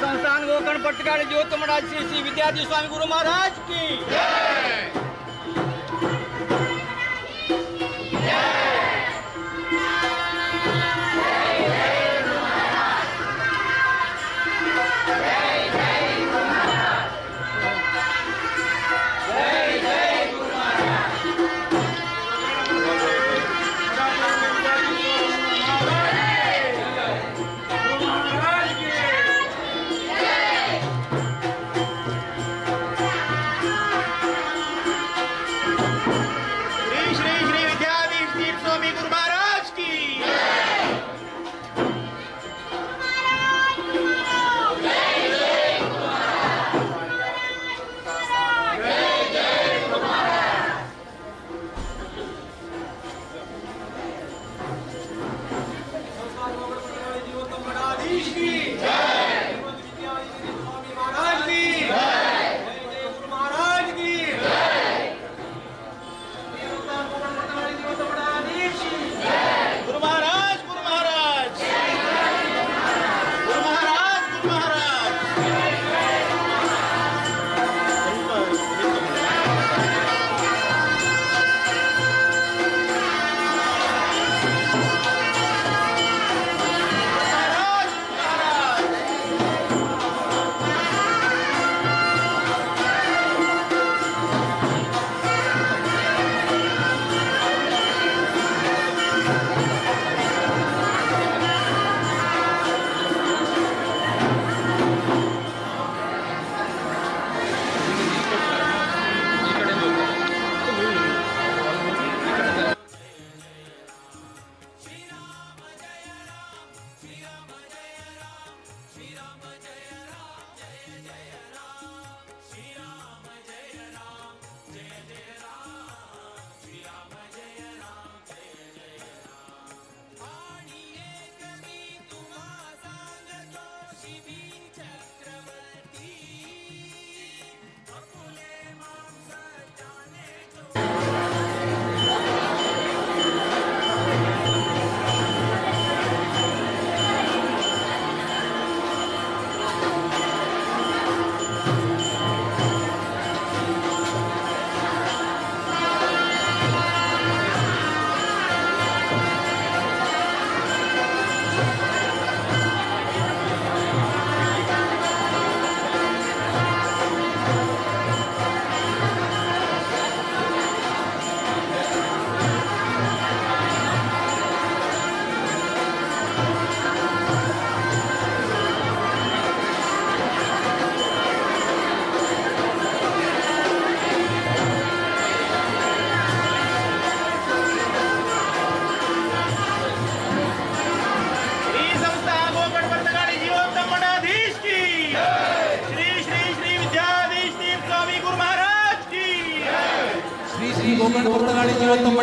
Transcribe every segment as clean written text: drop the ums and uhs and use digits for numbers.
संस्थान गोकर्ण पट्टकाली ज्योतिमराज श्री श्री विद्यार्थी स्वामी गुरु महाराज की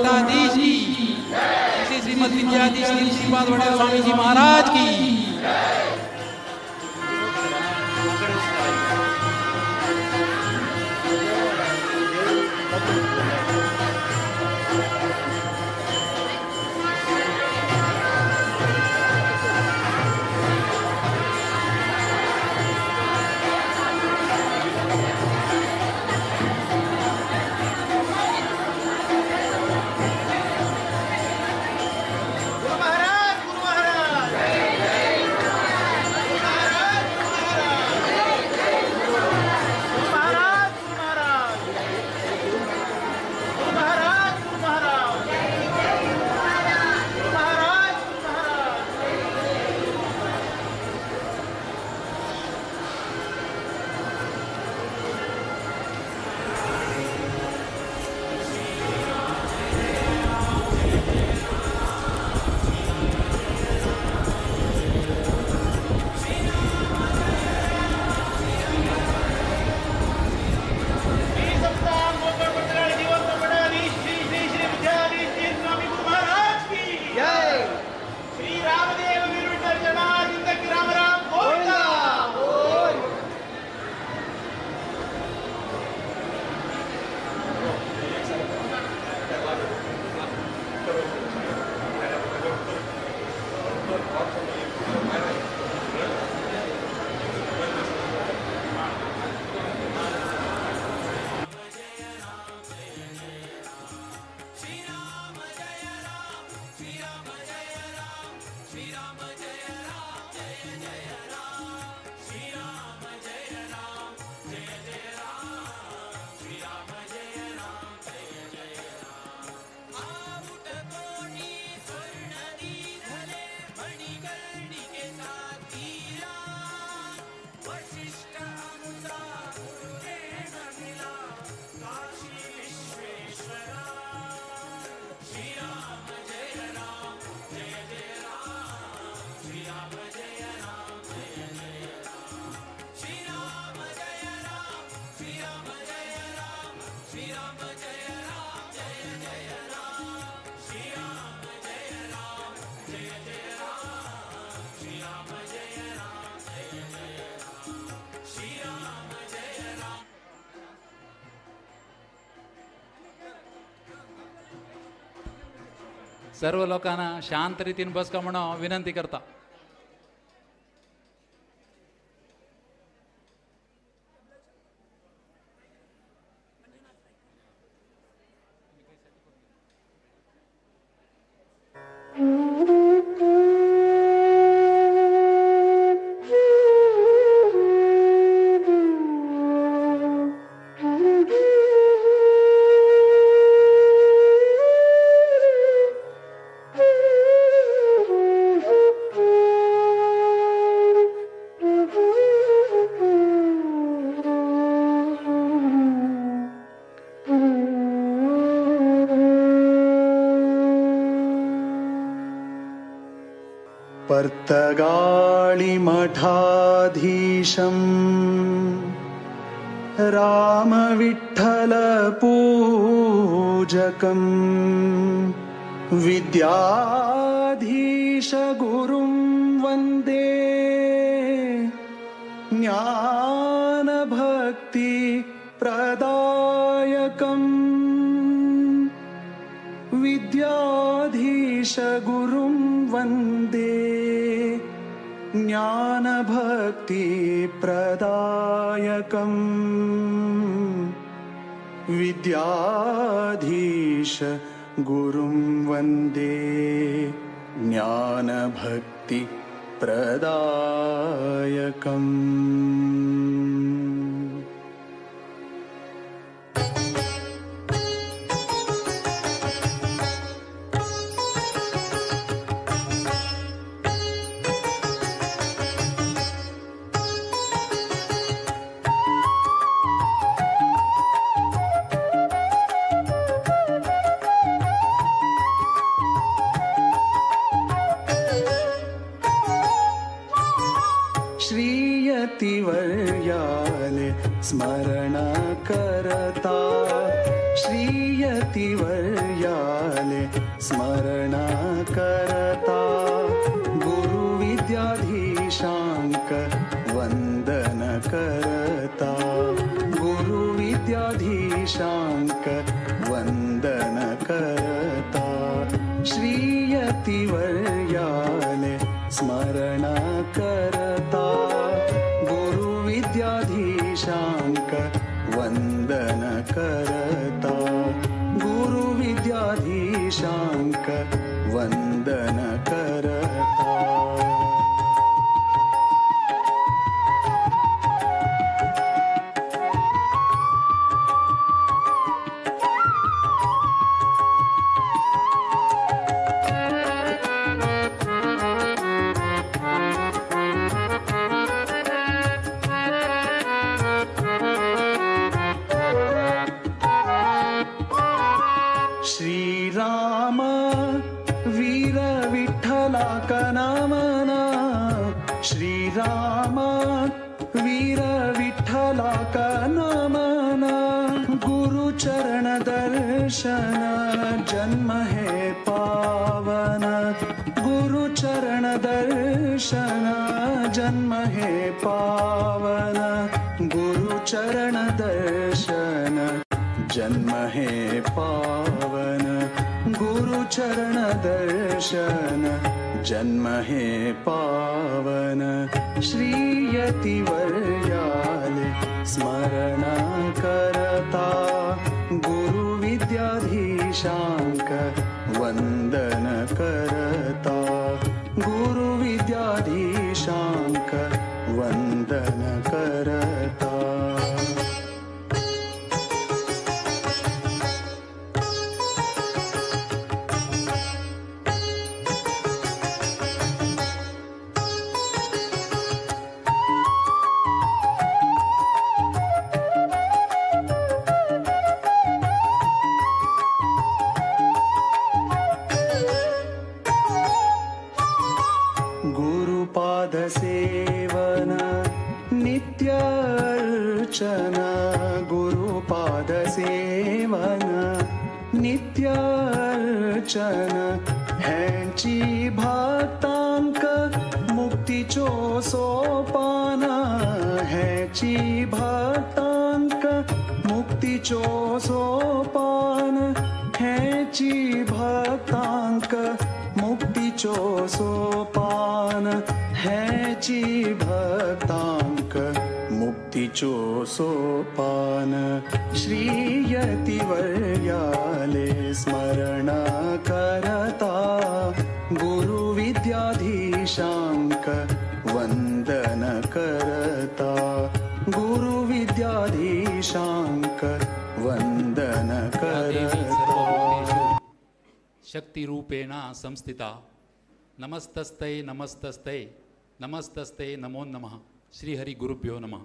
मठाधीश की, श्री श्रीमद विद्याधीश श्रीपाद वडाल स्वामी जी महाराज की। सर्व लोकांना शांत रीतीने बसका म्हणून विनंती करता। पर्तगाळि मठाधीशं राम विठ्ठल पूजकं विद्याधीश गुरुं वन्दे ज्ञान भक्ति प्रदायकम् विद्याधीश गुरुं वन्दे ज्ञान भक्ति प्रदायकम् विद्याधीश गुरुं वन्दे ज्ञान भक्ति प्रदायकम्। श्रीयतिवर्याले स्मरण करता श्रीयतिवर्याले वैभवयाले स्मरणा करता गुरुविद्याधीशांक वंदन करता गुरुविद्याधीशांक वंदन करता श्रीयतिवर्याले स्मरणा करता गुरुविद्याधीशांक वंदन करता गुरुविद्याधीशांक वंदन करता श्रीराम वीर विठ्ठला का नामना श्रीराम वीर विठ्ठला का नामना गुरुचरण दर्शन जन्म है पावन गुरुचरण दर्शन जन्म है पावन गुरुचरण दर्शन जन्म है पावन गुरुचरण दर्शन जन्म है पावन श्रीयतिवर्याले स्मरणा करता गुरुविद्याधीशांक वंदन करता गुरुविद्याधीशांक वंदन करता गुरुपाद सेवन नित्य अर्चना गुरुपाद सेवन नित्य अर्चना ह्यांची भक्तांक मुक्तीचो सोपान ह्यांची भक्तांक मुक्तीचो सोपान ह्यांची भक्तांक मुक्तीचो सोपान ह्याची भक्तांक मुक्तीचो सोपान श्रीयतिवर्याले स्मरणा करता गुरुविद्याधीशांक वंदन करता गुरुविद्याधीशांक वंदन करता शक्तिरूपेण संस्थिता नमस्तस्ते नमस्तस्ते नमस्तस्ते नमो नमः श्रीहरि गुरुभ्यो नमः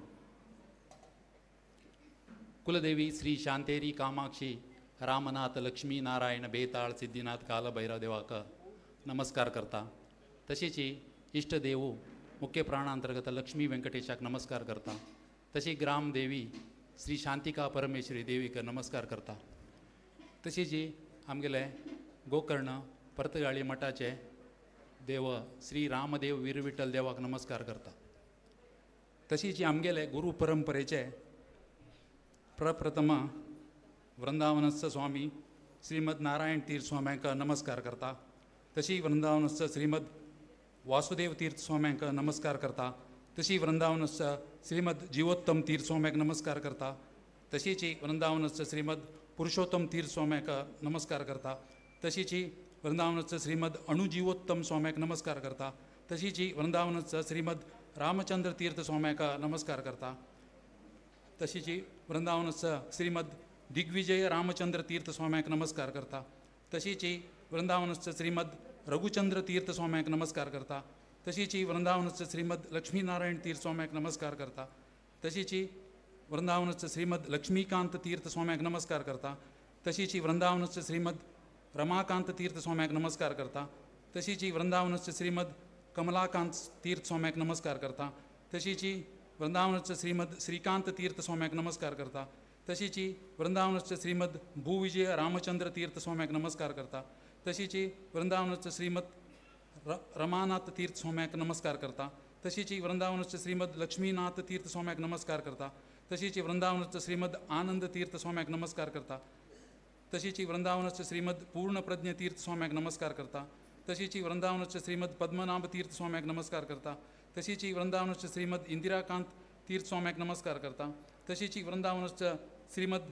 कुलदेवी श्री शांतेरी कामाक्षी रामनाथ लक्ष्मी नारायण बेताळ सिद्धिनाथ काल भैरवदेवाक नमस्कार करता तशीच इष्टदेव मुख्य प्राणांतर्गत लक्ष्मी व्यंकटेशाक नमस्कार करता तशी ग्रामदेवी श्री शांतिका परमेश्वरी देवीक नमस्कार करता तशीच आमगेले गोकर्ण परतगाळी मठाचे देव श्री रामदेव वीरविठ्ठल देवाक नमस्कार करता तशीच आमगेले गुरु परंपरेचे प्रप्रथम वृंदावनस्थ स्वामी श्रीमद नारायण तीर्थ स्वाम्यांक नमस्कार करता तशी वृंदावनस्थ श्रीमद वासुदेव तीर्थ स्वाम्यांक नमस्कार करता तशी वृंदावनस्थ श्रीमद जीवोत्तम तीर्थ स्वाम्यांक नमस्कार करता तशीच वृंदावनस्थ श्रीमद पुरुषोत्तम तीर्थ स्वाम्यांक नमस्कार करता तशीच वृंदावनस्थ श्रीमद अणुजीवोत्तम स्वाम्याक नमस्कार करता तशीच वृंदावनस्थ श्रीमद रामचंद्र तीर्थ स्वाम्याक नमस्कार करता तशीच वृंदावनस्थ श्रीमद दिग्विजय रामचंद्र तीर्थ स्वाम्याक नमस्कार करता तशीच वृंदावनस्थ श्रीमद रघुचंद्र तीर्थ स्वाम्याक नमस्कार करता तशीच वृंदावनस्थ श्रीमद लक्ष्मीनारायण तीर्थ स्वाम्याक नमस्कार करता तशीच वृंदावनस्थ श्रीमद लक्ष्मीकांत तीर्थ स्वाम्याक नमस्कार करता तशीच वृंदावनस्थ श्रीमद रमाकांत तीर्थ स्वाम्याक नमस्कार करता तशीच वृंदावनस्थ श्रीमद कमलाकांत तीर्थ स्वाम्याक नमस्कार करता तशीच वृंदावनस्थ श्रीमद श्रीकांत तीर्थ स्वाम्याक नमस्कार करता तशीची वृंदावनस्थ श्रीमद भूविजय रामचंद्र तीर्थ स्वाम्याक नमस्कार करता. तशीची वृंदावनस्थ श्रीमद रमानाथ तीर्थ स्वाम्याक नमस्कार करता. तशीची वृंदावनस्थ श्रीमद लक्ष्मीनाथ तीर्थ स्वाम्याक नमस्कार करता. तशीची वृंदावनस्थ श्रीमद आनंद तीर्थ स्वाम्याक नमस्कार करता. तशीची वृंदावनस्थ श्रीमद पूर्णप्रज्ञ तीर्थ स्वाम्याक नमस्कार करता. तशीची वृंदावनस्थ श्रीमद पद्मनाभ तीर्थ स्वाम्याक नमस्कार करता. तशीची वृंदावनस्थ श्रीमद इंदिराकांत तीर्थ स्वाम्याक नमस्कार करता. तशीची वृंदावनस्थ श्रीमद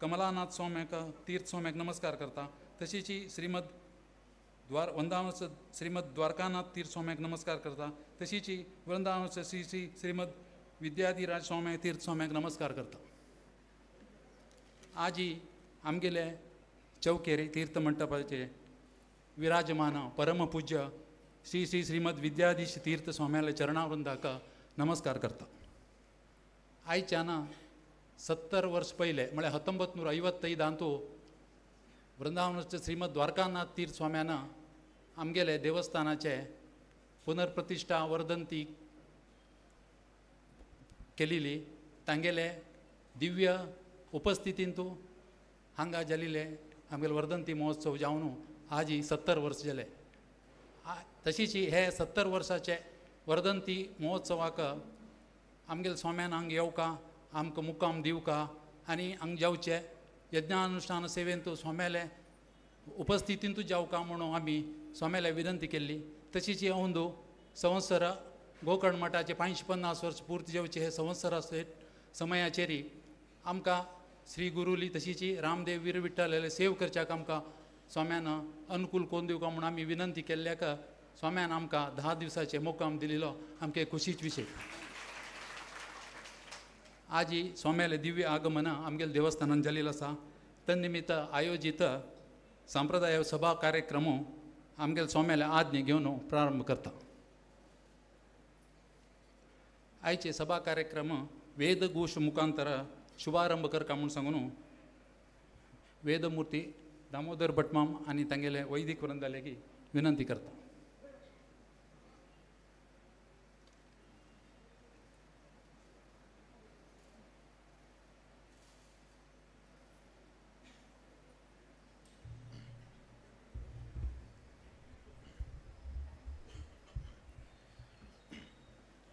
कमलानाथ स्वाम्याक तीर्थ स्वाम्याक नमस्कार करता. तशीची वृंदावनस्थ श्रीमद द्वारकानाथ तीर्थ स्वाम्याक नमस्कार करता. तशीची वृंदावनस्थ श्रीमद विद्याधिराज स्वाम्या तीर्थ स्वाम्याक नमस्कार करता. आजी आमगेले चौकेरे तीर्थ मंडपाचे विराजमान परमपूज्य श्री श्री श्रीमद विद्याधीश तीर्थ स्वाम्याले चरणावृंदाक नमस्कार करता. आयच्यान 70 वर्ष पयले म्हळ्यार 1955 वृंदावनस्थ श्रीमद द्वारकानाथ तीर्थ स्वाम्यान आमगेले देवस्थानाचे पुनर्प्रतिश्ठा वर्धंती केलेली. तांगेले दिव्य उपस्थितींतू हांगा जाल्ले आमगेले वर्धंती महोत्सव जावन आज 70 वर्स जाले. तशीची हे 70 वर्साचे वर्धंती महोत्सवाक आमगेले स्वाम्यान हांगा येवका, आमकां मुक्काम दिवका आनी हांगा जेवचे यज्ञानुष्ठान सेवेंतू स्वाम्याले उपस्थितींतू जेवका म्हणून आमी स्वाम्याले विनंती केल्ली. तशीची अंदू संवत्सर गोकर्ण मठाचे 550 वर्स पूर्ती जेवचे हे संवत्सरा समयाचेरी आमकां श्री गुरुली तशीची रामदेव वीर विठ्ठल सेव करच्याक आमकां स्वाम्यान अनुकूल कोन्न दिवका म्हणून आमी विनंती केल्ल्याक स्वाम्यान आमकां 10 दिवसाचे मुक्काम दिलेलो आमकां खुशीच विशय. आज ही स्वाम्याले दिव्य आगमन आमगेले देवस्थानान जाल्लेलो आसा. तन्निमित्त आयोजीत संप्रदाय सभा कार्यक्रम आमगेले स्वाम्याले आज्ञे घेवन प्रारंभ करता. आयचे सभा कार्यक्रम वेदघोष मुखांतर शुभारंभ करता म्हणून सांगून वेदमूर्ती दामोदर भटमाम आनी तांगेले वैदिक वृंदालेगी विनंती करता.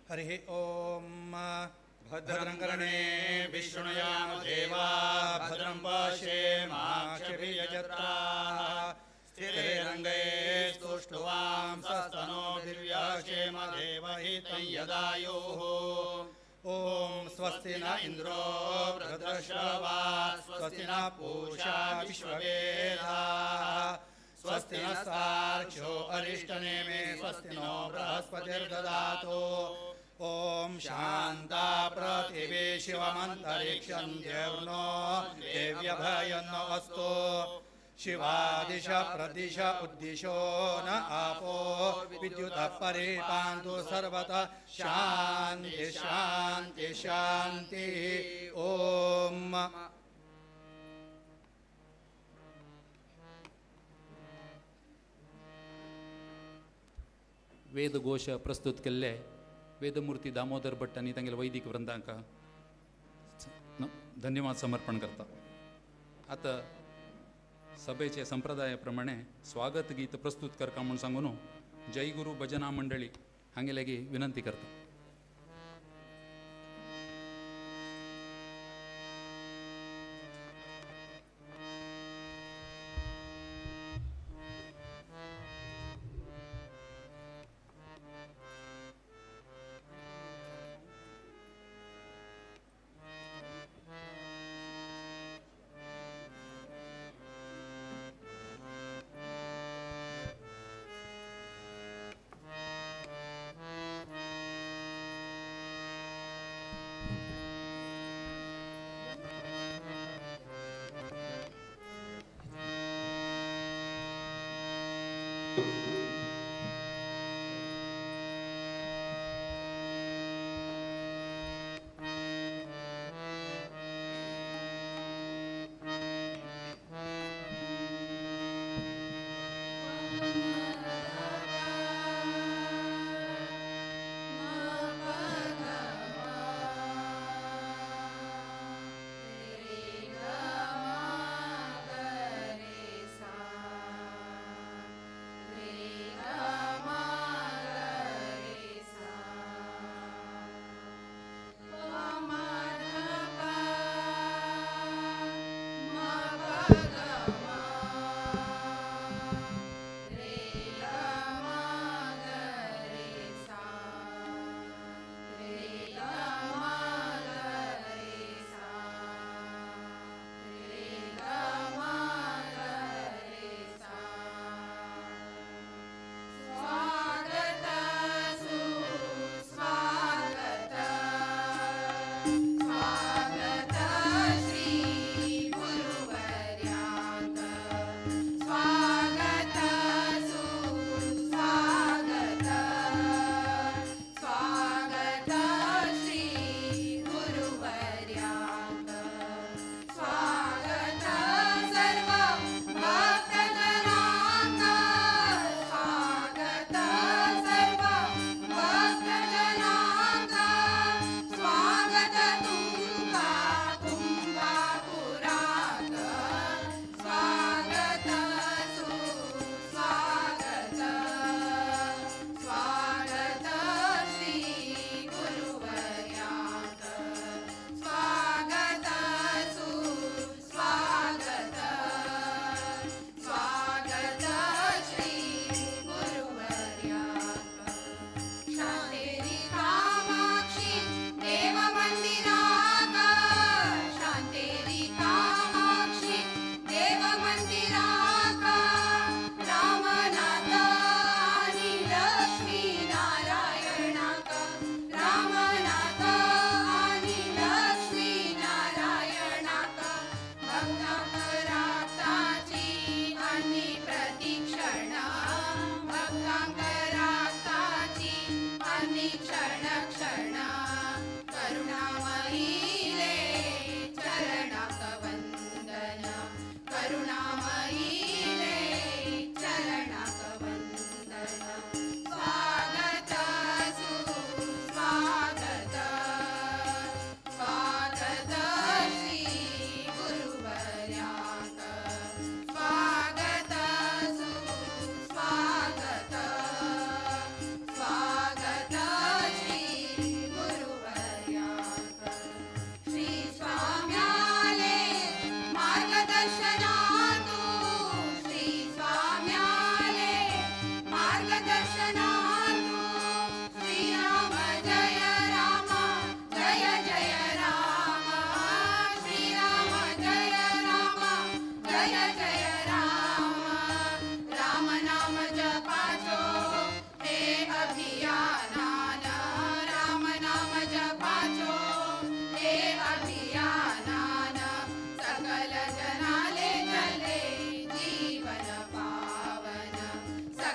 हरिः ओम. भद्रं कर्णे विष्णुयाम देवा भद्रं पश्येमाक्षभिर्यजत्राः स्थिरैरङ्गै स्तुष्ट्वां सस्तनो दिव्याक्षेम देवहितं यदायुः. ओम स्वस्ति न इंद्रो वृद्धश्रवा स्वस्ति न पूषा विश्ववेदाः स्वस्ति नस्तार्क्ष्यो अरिष्टनेमे स्वस्ति नो बृहस्पतिर्दधातु. ओम शांता पृथिवी शिवमन्तरिक्षं द्यौर्नो देव्यभयन्नो अस्तु. शिवादिश प्रदिश उद्दिशो न आपो विद्युतः परिपान्तु सर्वतः शान्ति शान्ति शान्ति. ओम. वेदघोष प्रस्तुत केल्ले वेदमूर्ती दामोदर भट्ट आनी तांगेले वैदिक वृंदांक धन्यवाद समर्पण करता. आता सभेचे संप्रदाया प्रमाणे स्वागत गीत प्रस्तुत करता म्हणून सांगून जय गुरु भजना मंडळी हांगे लेगी विनंती करता.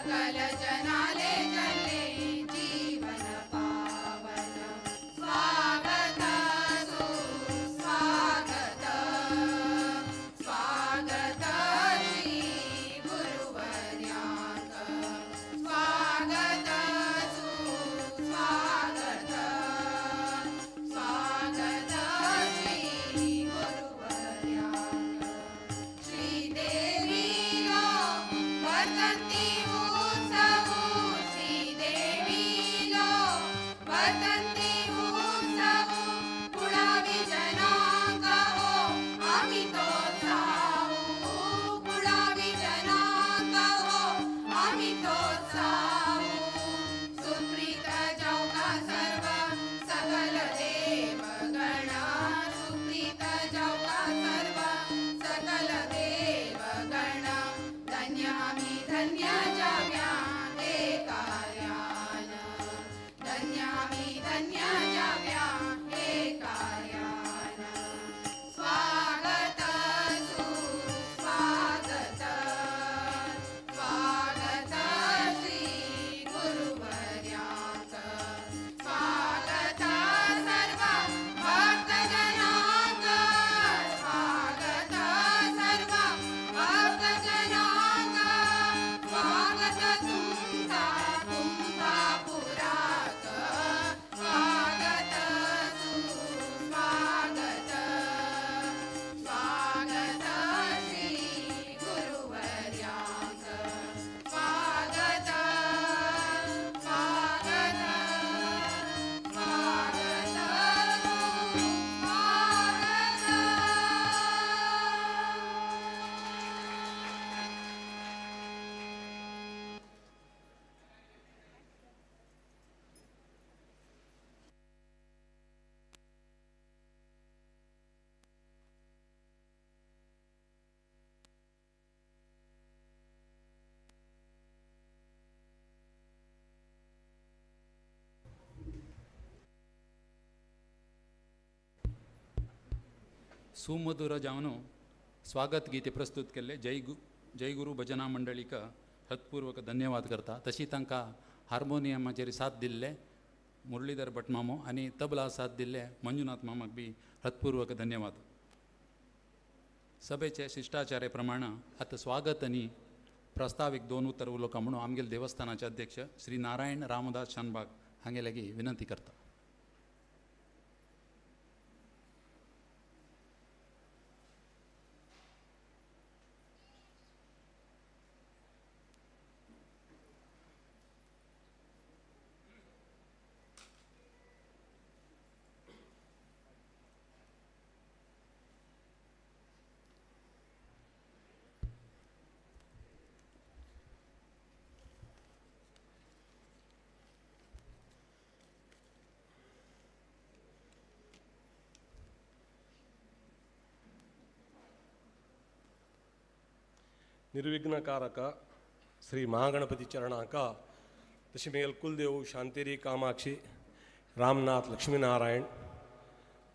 सकल जनाले जले जीवन पावन स्वागत सुस्वागत स्वागत श्री गुरुवर्यांक स्वागत सुस्वागत स्वागत श्री गुरुवर्यांक श्रीदेवीलो वर्धन्ति उत्सवो श्रीदेवीलो वर्धन्ति उत्सवो कुळाविजनांक हो अमितोत्साहो कुळाविजनांक हो अमितोत्साहो सुप्रीत जौका सर्व सकल देवगणा सुप्रीत जौका सर्व सकल देवगणा धन्यामि धन्य जाव्या हे कार्यान धन्यामि धन्य जाव्या हे कार्यान स्वागत सुस्वागत स्वागत श्री गुरुवर्यांक स्वागत सर्व भक्तजनांक स्वागत सर्व भक्तजनांक स्वागत तुमचा कुंभापुरात स्वागत सुस्वागत स्वागत श्री गुरुवर्यांक स्वागत स्वागत स्वागत सुमधुर जावन स्वागत गीते प्रस्तुत केले जय गुरु भजना मंडळीक हृत्पूर्वक धन्यवाद करता. तशी तांकां हार्मोनियमाचेर साथ दिल्ले मुरलीधर भट मामो आनी तबला साथ दिल्ले मंजुनाथ मामाक बी हृत्पूर्वक धन्यवाद. सभेचे शिष्टाचारे प्रमाण आतां स्वागत आनी प्रस्तावीक 2 उतर उलोवका म्हणून आमगेले देवस्थानाचे अध्यक्ष श्री नारायण रामदास शानबाग हांगे लागीं विनंती करता. निर्विघ्नकारक श्री महागणपती चरणाक तशी मेल कुलदेव शांतिरी कामाक्षी रामनाथ लक्ष्मीनारायण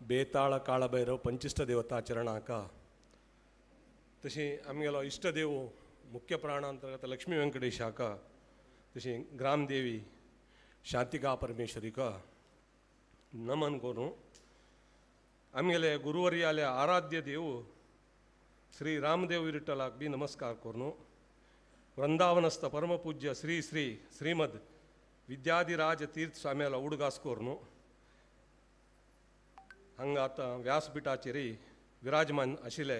बेताळ काळभैरव पंचिष्ट देवता चरणाक तशी आमगेलो इष्टदेव मुख्य प्राणांतर्गत लक्ष्मी व्यंकटेशाक तशी ग्रामदेवी शांतिका परमेश्वरीक नमन करूं आमगेले गुरुवर्याले आराध्य देव श्री रामदेव विठ्ठलाक बी नमस्कार करूं वृंदावनस्थ परमपूज्य श्री श्री श्रीमद विद्याधिराज तीर्थ स्वाम्याला उडगास करूं हांगा आतां व्यासपीठाचेरय विराजमान आशिल्ले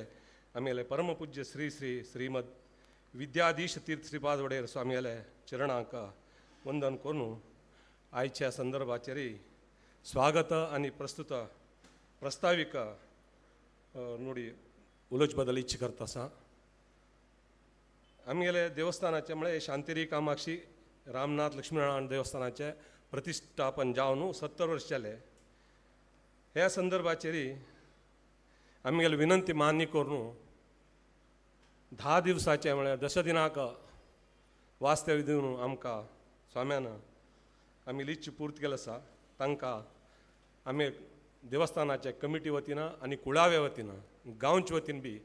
आमगेले परमपूज्य श्री श्री श्रीमद विद्याधीश तीर्थ श्रीपाद वडेर स्वाम्याले चरणांक वंदन करूं आयच्या संदर्भाचेरय स्वागत आनी प्रस्तुत प्रस्ताविक नुडी उलोवचे बद्दल इच्छा करता आसा. आमगेले देवस्थानाचे म्हळ्यार शांतिरी कामाक्षी रामनाथ लक्ष्मीनारायण देवस्थानाचे प्रतिश्ठापन जावन 70 वर्ष जाले. ह्या संदर्भाचेरय आमगेले विनंती मान्य करून 10 दिवसाचे म्हळ्यार 10 दिनाक वास्तव्य दिवन आमकां स्वाम्यान आमी लिस्ट पूर्त केला आसा. तांकां आमी देवस्थानाच्या कमिटी वतीन आनी कुळाव्या वतीन गांवचे वतीन बी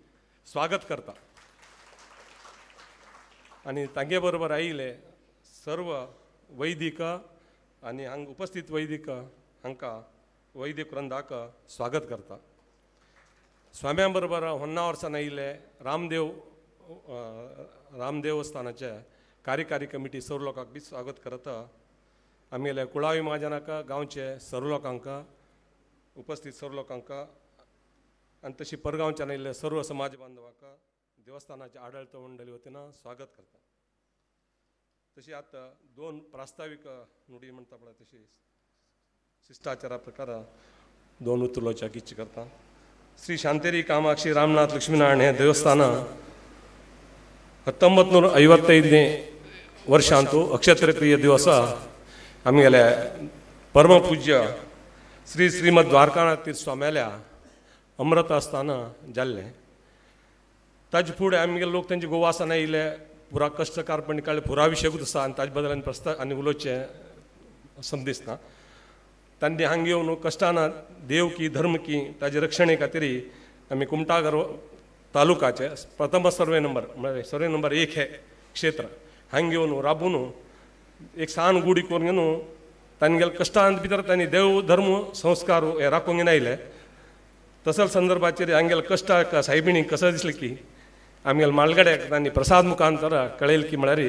स्वागत करता. आनी तांगे बरोबर आयिल्ले सर्व वैदिक आणि हांग उपस्थित वैदिक हांकां वैदिक वृंदाक स्वागत करता. स्वाम्या बरोबर होन्नावरसान आयिल्ले राम देवस्थानाचे कार्यकारी कमिटी सर्व लोकांक बी स्वागत करता. आमगेले कुळावी महाजनाक गांवचे सर्व लोकांक उपस्थित सर्व लोकांक आनी तशी परगांवच्यान आयिल्ले सर्व समाज बांधवांक देवस्थानाच्या आडळत मंडळी वतीन स्वागत करता. तशी आतां 2 प्रास्ताविक नुडी म्हणटा पळय तशी शिष्टाचारा प्रकार 2 उतरलोवच्याक इच्छा करता. श्री शांतेरी कामाक्षी रामनाथ लक्ष्मीनारायण हे देवस्थान 1955 वर्षांतू अक्षय तृतीय दिवस आमगेले परमपूज्य श्री श्रीमद द्वारकानाथ तीर्थ स्वाम्याल्या अमृत आस्थाना जाल्लें. ताजे फुडें आमगेले लोक तांचे गोवासान आयिल्ले पुरा कश्टकारपणी काळले पुरा विशय आसा आनी ताजे बद्दल आनी प्रस्ताव आनी उलोवचें संद दिसना. तांणी हांगा येवन कश्टान देव की धर्म की ताजे रक्षणे खातीर आमी कुमटागर तालुकाचे प्रथम सर्वे नंबर म्हणजे सर्वे नंबर 1 हे क्षेत्र हांगा येवन राबून एक सान गुडी करून घेवन तांगेले कश्टांत भितर तांणी देव धर्म संस्कार हे राखूंक आयले. तसले संदर्भाचेर हांगेले कश्टाक सायबिणीक कसं दिसलें की आमगेले मालगड्याक तांणी प्रसाद मुखांतर कळयलें की म्हळ्यार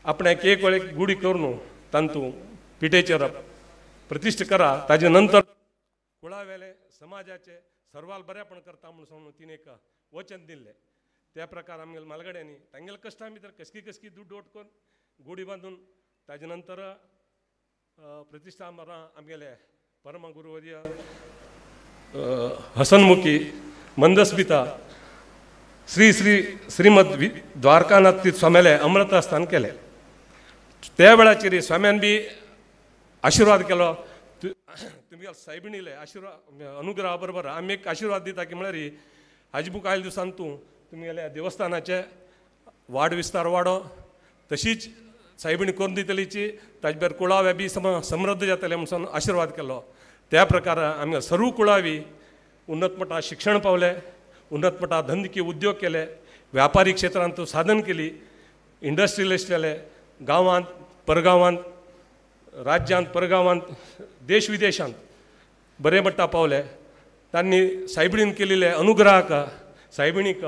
आपणाक एक वेळेक गुडी करून तांतू पिठेचेर प्रतिश्ठ करा. ताजे नंतर कुळावेले समाजाचे सर्वाल बऱ्यापण करता म्हणून तिने एक वचन दिल्लें. त्या प्रकार आमगेले मालगड्यांनी तांगेले कश्टां भितर कसकी दुड्ड ओटकून गुडी बांदून ताजे नंतर प्रतिश्ठा मारा आमगेले परम गुरुवर्य हसनमुखी मंदस्मिता श्रीमद द्वारकानाथ तीर्थ स्वाम्याले अमृत आस्थान केले. त्या वेळाचेर स्वाम्यान बी आशीर्वाद केलो. तुमगे सायबिणीले आशीर्वाद अनुग्रहा बरोबर आमी एक आशीर्वाद दिता की म्हळ्यार हाजीबूक आयल्या दिवसान तूं तुमगेल्या देवस्थानाचे वाड विस्तार वाडो तशीच सायबिणी करून दितलीची ताजे भायर कुळावे बी समृद्ध जातले म्हणून आशीर्वाद केलो. त्या प्रकार आमगे सर्व कुळावी उन्नत मटा शिक्षण पावले, उन्नत मटा धंदकी उद्योग केले, व्यापारी क्षेत्रांत साधन केली, इंडस्ट्रियलिस्ट केले, गांवांत परगांवांत राज्यांत परगांवांत देश विदेशांत बरे मट्टा पावले. तांणी सायबिणीन केलेले अनुग्रहाक सायबिणीक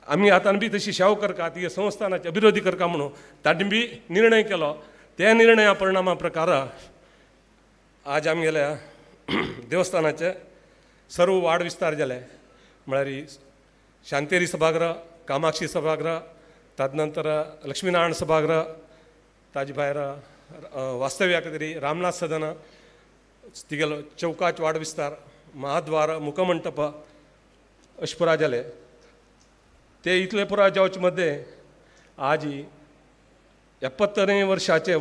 आमी आतां बी तशी सेवा करता ती संस्थानाची अभिवृद्धी करता म्हणून तांणी बी निर्णय केलो. त्या निर्णया परिणामा प्रकार आज आमगेल्या देवस्थानाचे सर्व वाड विस्तार जाले. म्हळ्यार शांतेरी सभागृह, कामाक्षी सभागृह, ताजे नंतर लक्ष्मीनारायण सभागृह, ताजे भायर वास्तव्या खातीर रामनाथ सदन, तिगेलो चौकाच वाड विस्तार, महाद्वार, मुखमंटप अशे पुरा जाले. ते इतले पुरा जावचे मध्ये आज 75वें वर्षाचे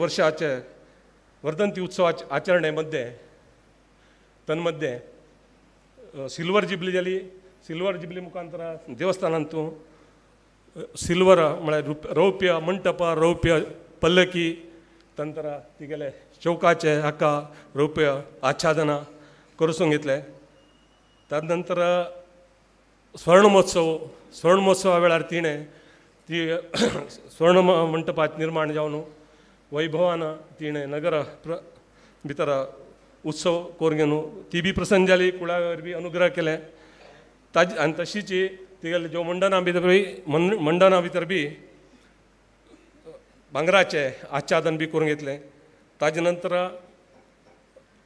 वर्धंती उत्सवाचे आचरणेमध्ये तन्मध्ये सिल्वर जुबली जाली. सिल्वर जुबली मुखांतर देवस्थानांतू सिल्वर म्हळ्यार रौप्य मंटप, रौप्य पल्लकी, नंतर तिगेले चौकाचे हाका रौप्य आच्छादना करून घेतले. ताजे नंतर स्वर्ण महोत्सवा वेळार तिणें ती स्वर्ण मंटपाचें निर्माण जावन वैभवान तिणें नगर भितर उत्सव करून घेवन ती बी प्रसन्न जाली. कुळावेर बी अनुग्रह केले. ताजी आनी तशीच तिगेले ज्यो मंडना भितर बी भांगराचे आच्छादन बी करून घेतलें. ताजे नंतर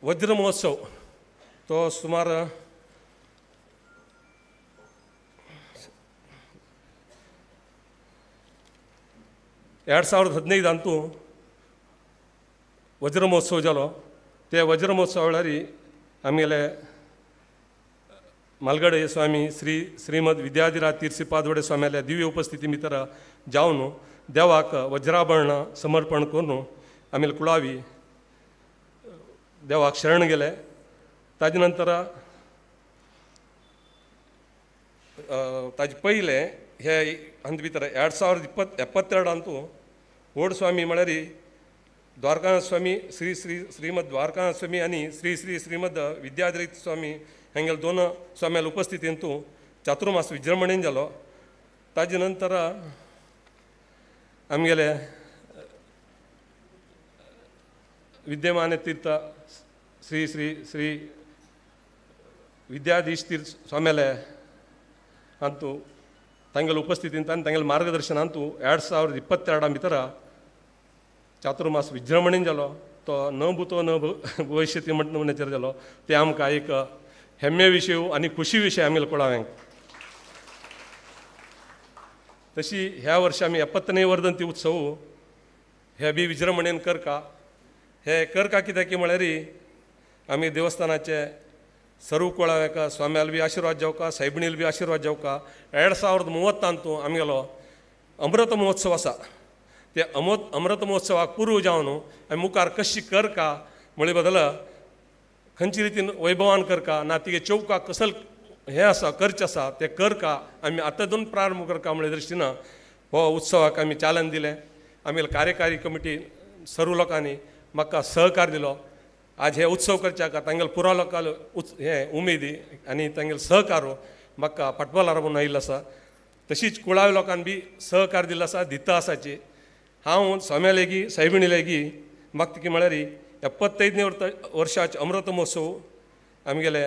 वज्र महोत्सव तो सुमार 2015 वज्र महोत्सव जालो. ते वज्र महोत्सवा वेळार आमगेले मालगडे स्वामी श्रीमद विद्याधिराज तीर्थपादवडे स्वाम्याल्या दिव्य उपस्थिती भितर जावन देवाक वज्राभरण समर्पण करून आमगेले कुळावी देवाक शरण गेले. ताजे नंतर ताजे पयले हे अंत भितर 2072 व्हड स्वामी म्हळ्यार द्वारकानाथ स्वामी श्रीमद द्वारकानाथ स्वामी आनी श्रीमद विद्याधरी स्वामी हांगेले 2 स्वाम्याल उपस्थितीन चातुर्मास विजृंभणेन जालो. ताजे नंतर आमगेले विद्यमान तीर्थ श्री श्री श्री विद्याधीश तीर्थ स्वाम्याले ಅಂತೂ ತಂಗಳ ಉಪಸ್ಥಿತಿಯಿಂದ ತಂಗಳ ಮಾರ್ಗದರ್ಶನ ಅಂತೂ 2022 भितर चातुर्मास विजृंभणेन जालो तो न भूतो न भविष्यती म्हणण्याचेर जालो ते आमकां एक हेम्मे विशय आनी खुशी विशय आमी कळावें तशी ह्या वर्षी आमी 70वे वर्धंती उत्सव हे बी विजृंभणेन करता हे करता कित्याक की म्हळ्यार आमी देवस्थानाचे सर्व कोळाव्याका स्वाम्याल बी आशिर्वाद जावका सायबिणील बी आशिर्वाद जावका 2030 तांतू आमगेलो अमृत महोत्सव आसा ते अमृत महोत्सवाक पूर्व जावन आमी मुखार कशी करका म्हळे बदल खंयचे रितीन वैभवान करका ना तिगे चौका कसल हे आसा करचें आसा ते करका आमी आतांतून प्रारंभ करका म्हळे दृश्टीन हो उत्सवाक आमी चालन दिलें आमगेले कार्यकारी कमिटी सर्व लोकांनी म्हाका सहकार दिलो आज हे उत्सव करच्याक तांगेले पुरा लोकांक हे उमेदी आनी तांगेले सहकारो म्हाका फाटबॉल राबून आयिल्लो आसा तशीच कुळावे लोकांनी बी सहकार दिल्लो आसा दिता आसाची हांव स्वाम्या लेगी सायबिणी लेगी म्हाका तिका म्हळ्यार 75 वर्साचे अमृत महोत्सव आमगेले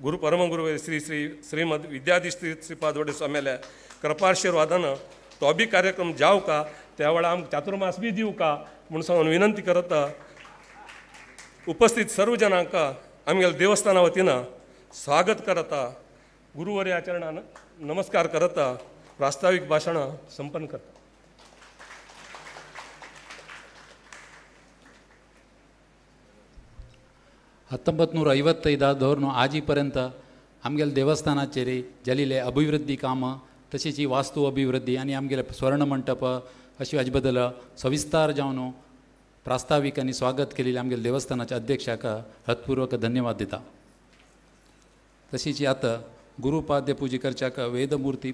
गुरु परमगुरू श्री श्री श्रीमद विद्याधीश श्रीपाद वडे स्वाम्याले कृपाशीर्वादान तो बी कार्यक्रम जाव का त्या वेळा आमकां चातुर्मास बी दिवं का म्हूण सांगून विनंती करत उपस्थित सर्व जनांक आमगेले देवस्थाना वतीन स्वागत करता गुरुवर्य आचरणान नमस्कार करता प्रास्ताविक भाषण संपन्न करता. 1955 आजी पर्यंत आमगेले देवस्थानाचेर जाल्ले अभिवृद्धी कामां तशीच ही वास्तू अभिवृद्धी आनी आमगेले स्वर्ण मंटप अशी हाजे बद्दल सविस्तार जावन प्रास्ताविक आनी स्वागत केलेले आमगेले देवस्थानाच्या अध्यक्षाक हृदयपूर्वक धन्यवाद दिता. तशीच आतां गुरुपाद्य पुजे करच्याक वेदमुर्ती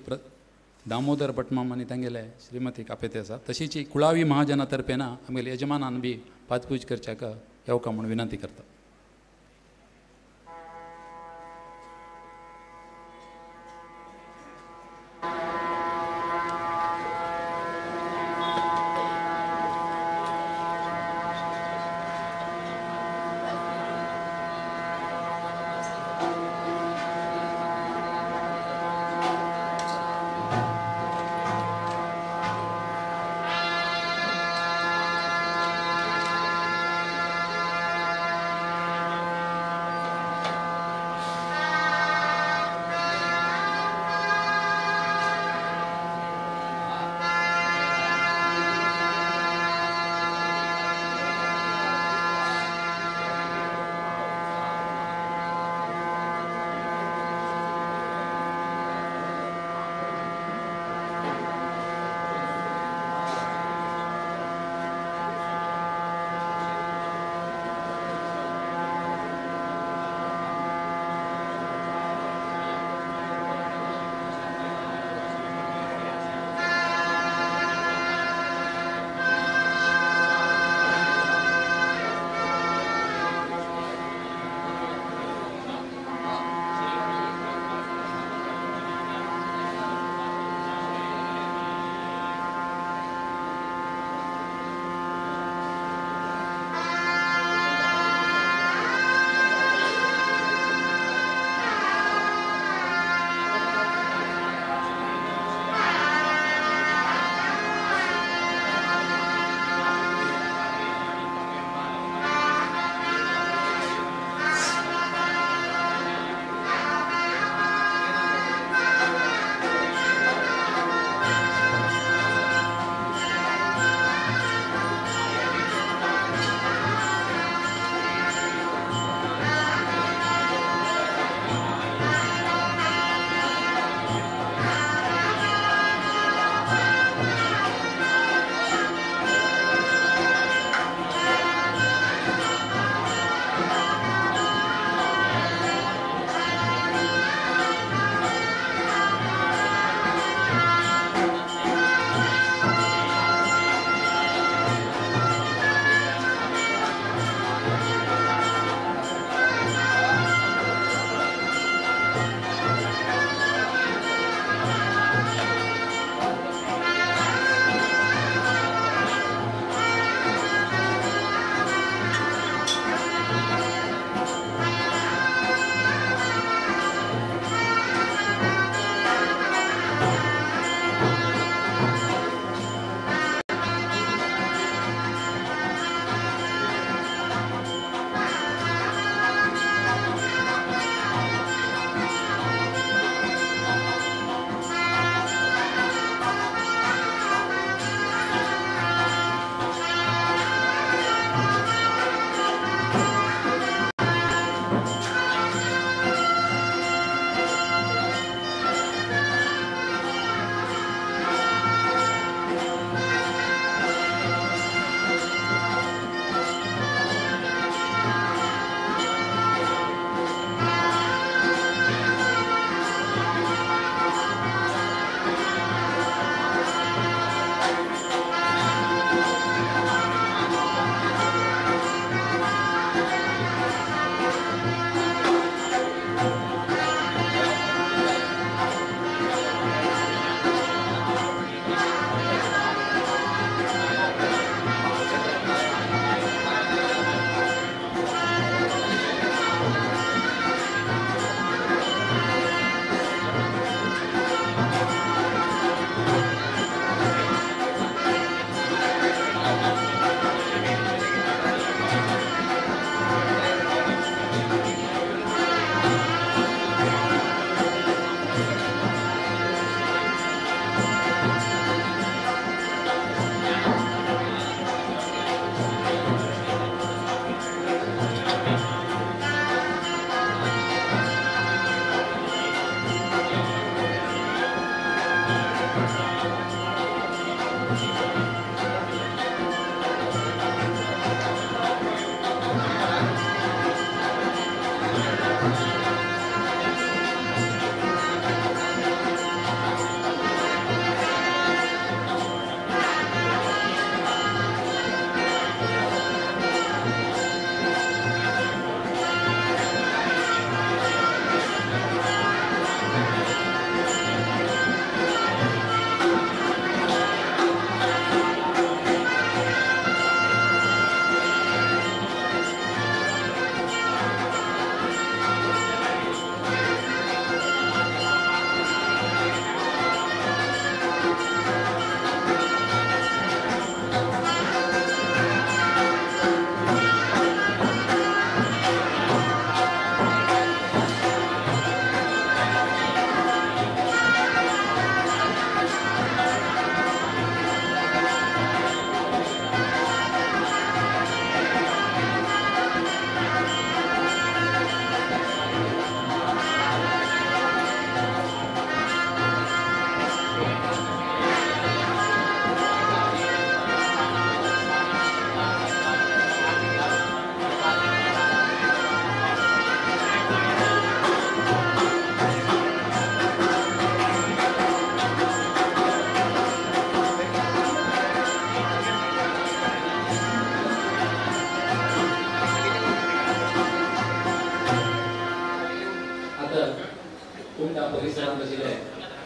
दामोदर भटमाम आनी तांगेले श्रीमती कापेते आसा तशीच कुळावी महाजना तर्फेन आमगेले यजमानान बी पादपूज करच्याक येवका म्हूण विनंती करता.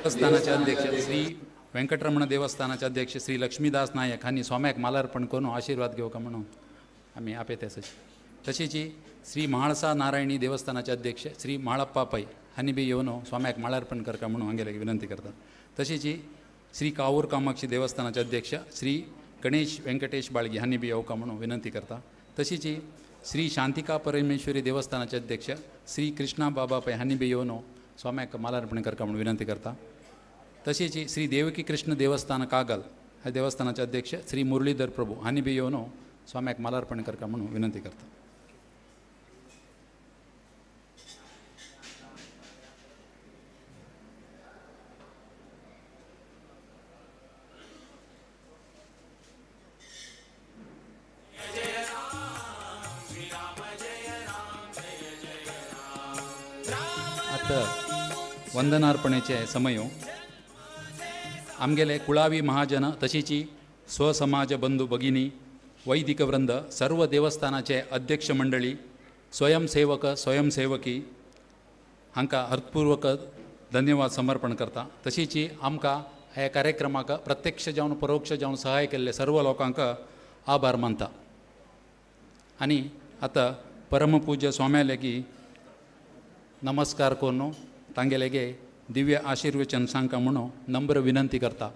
देवस्थानाचे अध्यक्ष श्री व्यंकटरमण देवस्थानाचे अध्यक्ष श्री लक्ष्मीदास नायक हांनी स्वाम्याक मालार्पण करून आशीर्वाद घेवका म्हणून आमी आपयता तशीच श्री म्हाळसा नारायणी देवस्थानाचे अध्यक्ष श्री म्हाळप्पा पै हांणी बी येवन स्वाम्याक मालार्पण करता म्हणून हांगेले विनंती करता. तशीच श्री कावूर कामाक्षी देवस्थानाचे अध्यक्ष श्री गणेश व्यंकटेश बाळगी हांणी बी येवका म्हणून विनंती करता. तशीच श्री शांतिका परमेश्वरी देवस्थानाचे अध्यक्ष श्री कृष्णा बाबा पै हांणी बी येवन स्वाम्याक मालार्पण करता म्हणून विनंती करता. तशीच श्री देवकी कृष्ण देवस्थान कागल ह्या देवस्थानाचे अध्यक्ष श्री मुरलीधर प्रभू हांणी बी येवन स्वाम्याक मालार्पण करता म्हणून विनंती करता. आता वंदनार्पणेचे समय आमगेले कुळावी महाजन तशीच स्वसमाज बंधू भगिनी वैदिक वृंद सर्व देवस्थानाचे अध्यक्ष मंडळी स्वयंसेवक स्वयंसेवकी हांकां हृत्पूर्वक धन्यवाद समर्पण करता. तशीच आमकां ह्या कार्यक्रमाक प्रत्यक्ष जावन परोक्ष जावन सहाय केल्ले सर्व लोकांक आभार मानता. आनी आतां परमपूज्य स्वाम्या लेगी नमस्कार करून तांगे लेगे दिव्य आशीर्वचन सांगता म्हणून नम्र विनंती करता.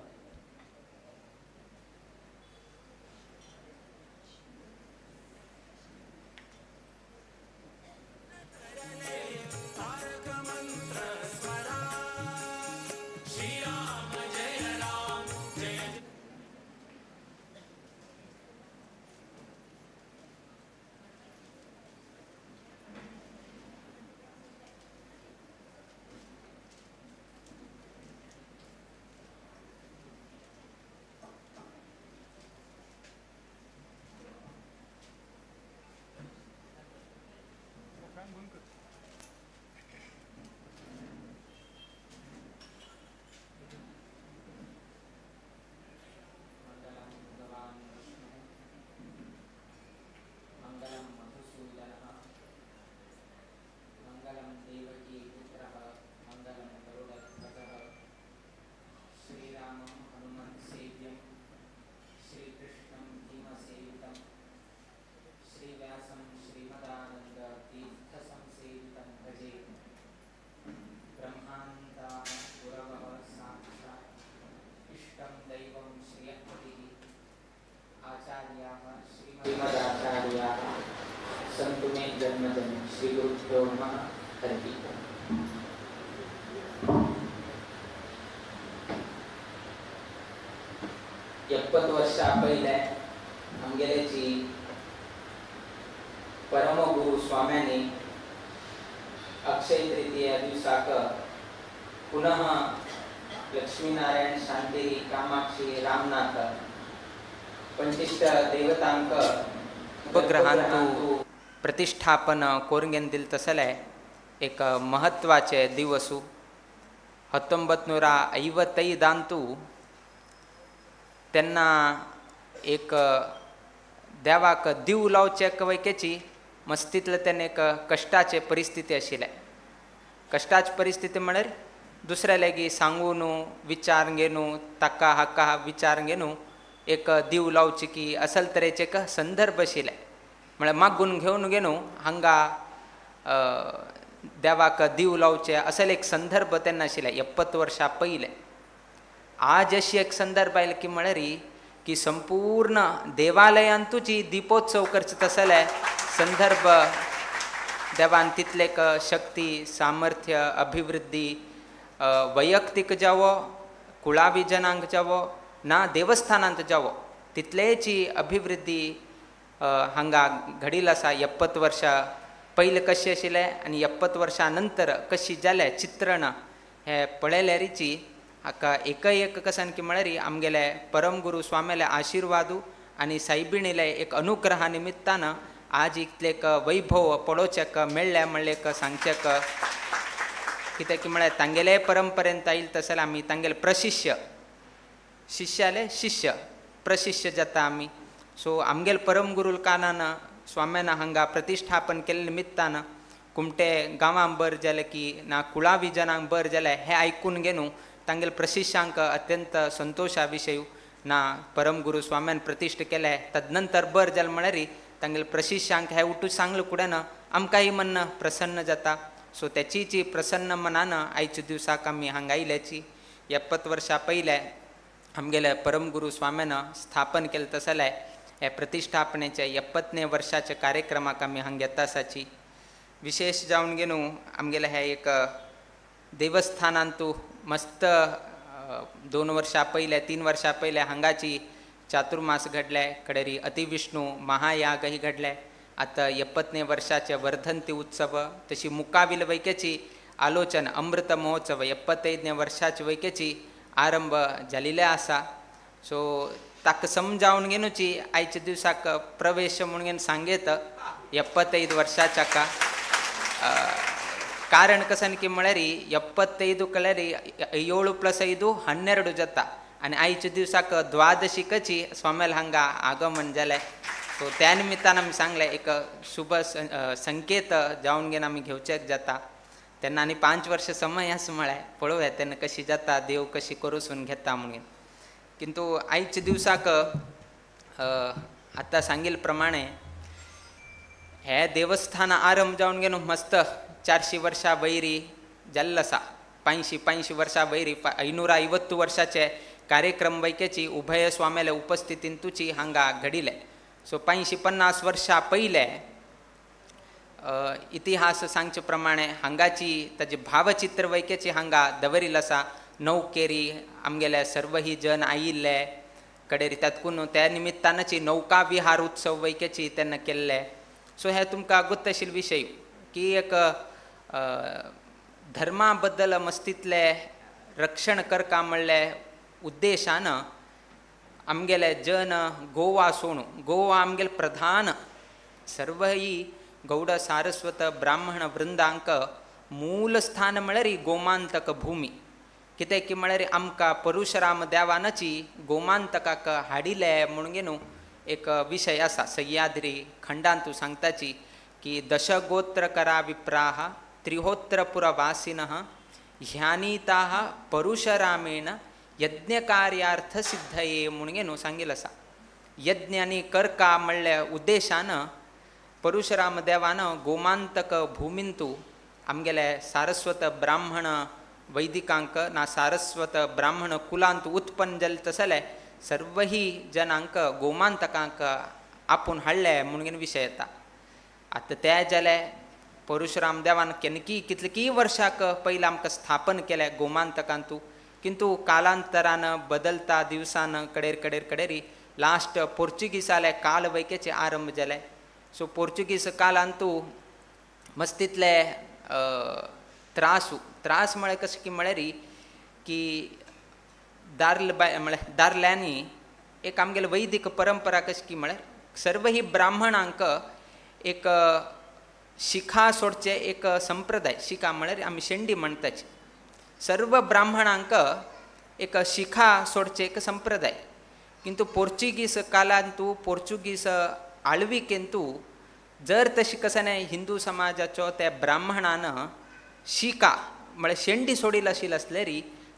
वर्षा पहिले आमगेलेची परमगुरू स्वाम्यांनी अक्षय तृतीया दिवसाक पुनः लक्ष्मीनारायण शांती कामाक्षी रामनाथ पंचिष्ट देवतांक उपग्रहांतू प्रतिष्ठापन करून घेतले तसले एक महत्वाचे दिवसू 1955 त्यांना एक देवाक दिव लावचे वैकेची मस्तीतले त्यांनी एक कष्टाचे परिस्थिती आशिल्ले. कष्टाची परिस्थिती म्हळ्यार दुसऱ्या लेगी सांगून विचार घेनू ताका हाका विचार घेनू एक दिव लावची की असल तरेचे एक संदर्भ आशिल्ले. म्हळ्यार मागून घेवन घेनू हांगा देवाक दिव लावचे असल एक संदर्भ तेन्ना आशिल्ले 70 वर्षां पयले. आज अशी एक संदर्भ आयले की म्हळ्यार की संपूर्ण देवालयांतूच दीपोत्सव करचे तसले संदर्भ देवान तितले शक्ती सामर्थ्य अभिवृद्धी वैयक्तीक जावो कुळावी जनांक जावो ना देवस्थानांत जावो तितलेची अभिवृद्धी हांगा घडील आसा. 70 वर्षां पयले कशी आशिल्ले आनी 70 वर्षां नंतर कशी जाले चित्रण हे पळयल्यारीची हाका एक कसन की म्हळ्यार आमगेले परमगुरू स्वाम्याले आशिर्वादू आनी सायबिणीले एक अनुग्रहा निमित्तान आज इतले एक वैभव पळोवचेक मेळ्ळे म्हणलें सांगचेक कित्याक की म्हळ्यार तांगेले परंपरेंत आयिल्ले तसले आमी तांगेले प्रशिश्य शिष्याले शिष्य प्रशिश्य जाता आमी. सो आमगेले परमगुरू कानान स्वाम्यान हांगा प्रतिश्ठापन केल्ले निमित्तान कुमटे गांवांत बर जालें की ना कुळावी जनांक बर जालें हें आयकून घेनू तांगेल प्रशिक्षांक अत्यंत संतोषा विषयी ना परमगुरू स्वाम्यान प्रतिष्ठ केले. तदनंतर बर जाल म्हळ्यार तांगेल प्रशिक्षांक हे उठू सांगलं कुडेन आमकांय मन प्रसन्न जाता. सो त्याची प्रसन्न मनान आयच्या दिवसाक आमी हांगा आयल्याची. 70 वर्सां पयले आमगेले परमगुरू स्वाम्यान स्थापन केलें तसले हे प्रतिष्ठापनेच्या 70वें वर्साच्या कार्यक्रमाक आमी हांगा येता आसाची. विशेष जावन गेनू आमगेले हे एक देवस्थानांतू मस्त 2 वर्सां पयले 3 वर्सां पयले हांगाची चातुर्मास घडले. कडेरी अतिविष्णू महायाग ही घडले. आता 70वें वर्षाचे वर्धंती उत्सव तशी मुकाविल वैकेची आलोचना अमृत महोत्सव 75वें वर्षाचे वैकेची आरंभ जाल्ले आसा. सो ताका समजावन घेवची आयच्या दिवसाक प्रवेश म्हणून सांगेत 75 वर्षाच्या का कारण कसन की म्हळ्यार 75 कल्यार 7 + 5 12 जाता आनी आयच्या दिवसाक द्वादशीकची स्वाम्याल हांगा आगमन जालें. सो त्या निमित्तान आमी सांगलें एक शुभ संकेत जावन घेवन आमी घेवचेच जाता. तेन्ना आनी 5 वर्ष समय आसा म्हळ्यार पळोवया तेन्ना कशी जाता देव कशी करूसून घेता म्हणून. किंतु आयच्या दिवसाक आतां सांगिल्ले प्रमाणे हे देवस्थान आरंभ जावन घेवन मस्त 400 वर्सां वयरी जाल्लो आसा. 550 वर्सां वयरी 550 वर्साचे कार्यक्रम वैकेची उभय स्वाम्याल्या उपस्थितीन तुची हांगा घडिले. सो 550 वर्सां पयले इतिहास सांगचे प्रमाणे हांगाची ताजी भावचित्र वैकेची हांगा दवरिल्लो आसा. नौकेरी आमगेले सर्व ही जन आयिल्ले कडेरी तातूंत त्या निमित्तानाची नौका विहार उत्सव वैकेची तेन्ना केल्ले. सो हे तुमकां गुप्त आशिल्ले विशय की एक धर्मा बद्दल मस्तितले रक्षण करता म्हणले उद्देशान आमगेले जन गोवा सोडून गोवा आमगेले प्रधान सर्व ही गौड सारस्वत ब्राह्मण वृंदांक मूल स्थान म्हळ्यार गोमांतक भूमी. कितें की म्हळ्यार आमकां परशुराम देवानाची गोमांतकाक हाडिले म्हणून न्हू एक विशय आसा. सह्याद्री खंडांतू सांगताची की दशगोत्रकरा विप्राः त्रिहोत्रपुरवासिनः ह्यानीताः परशुरामेण यज्ञकार्यार्थ सिद्धये म्हणून न्हू सांगिल्लें आसा. यज्ञ आनी कर्का म्हणल्या उद्देशान परशुराम देवान गोमांतक भूमींतू आमगेले सारस्वत ब्राह्मण वैदिकांक ना सारस्वत ब्राह्मण कुलांत उत्पन्न जाले तसले सर्व ही जनांक गोमांतकांक आपूण हाडले म्हणून विशय येता. आतां ते जाले परशुराम देवान कितलीं वर्साक पयलीं आमकां स्थापन केलें गोमांतकांतू. किंतु कालांतरान बदलता दिवसान कडेरी लास्ट पोर्चुगीसाले काल वैकेचे आरंभ जाले. सो पोर्चुगीज कालांतू मस्तितले त्रास म्हळ्यार कशें की म्हळ्यार की दार्ल्यांनी एक आमगेले वैदिक परंपरा कशी की म्हळ्यार सर्व ही ब्राह्मणांक एक शिखा सोडचे एक संप्रदाय. शिखा म्हळ्यार आमी शेंडी म्हणटाची. सर्व ब्राह्मणांक एक शिखा सोडचे एक संप्रदाय. किंतु पोर्चुगीज कालांतू पोर्चुगीज आळविकेंतू जर तशी कसने हिंदू समाजाचो त्या ब्राह्मणान शिका म्हळ्यार शेंडी सोडिल्लो आशिल्लो आसल्यार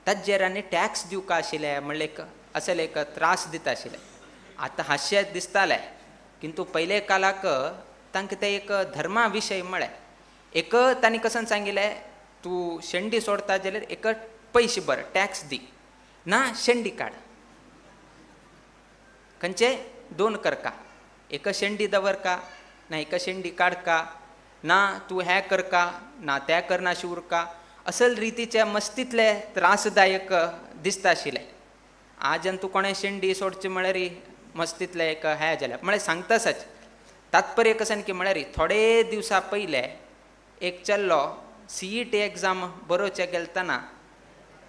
ताजेर आनी टॅक्स दिवका आशिल्ले म्हणल्यार एक असले एक त्रास दिता आशिल्ले. आतां हास्य दिसताले किंतु पयले कालाक तांकां ते एक धर्मा विशय म्हळ्यार एक तांणी कसन सांगिल्लें तूं शेंडी सोडता जाल्यार एक पयशे भर टॅक्स दी ना शेंडी काड. खंयचे 2 करका एक शेंडी दवरका ना एक शेंडी काडका ना तूं हें करका ना तें करनाशी उरका. असल रितीचे मस्तितले त्रासदायक दिसता आशिल्ले. आजन तूं कोणें शेंडी सोडचें म्हळ्यार मस्तितले एक हें जालें म्हळ्यार सांगता सच. तात्पर्य कसन की म्हळ्यार थोडे दिवसा पयले एक चल्लो CET एग्जाम बरोवचे गेलतना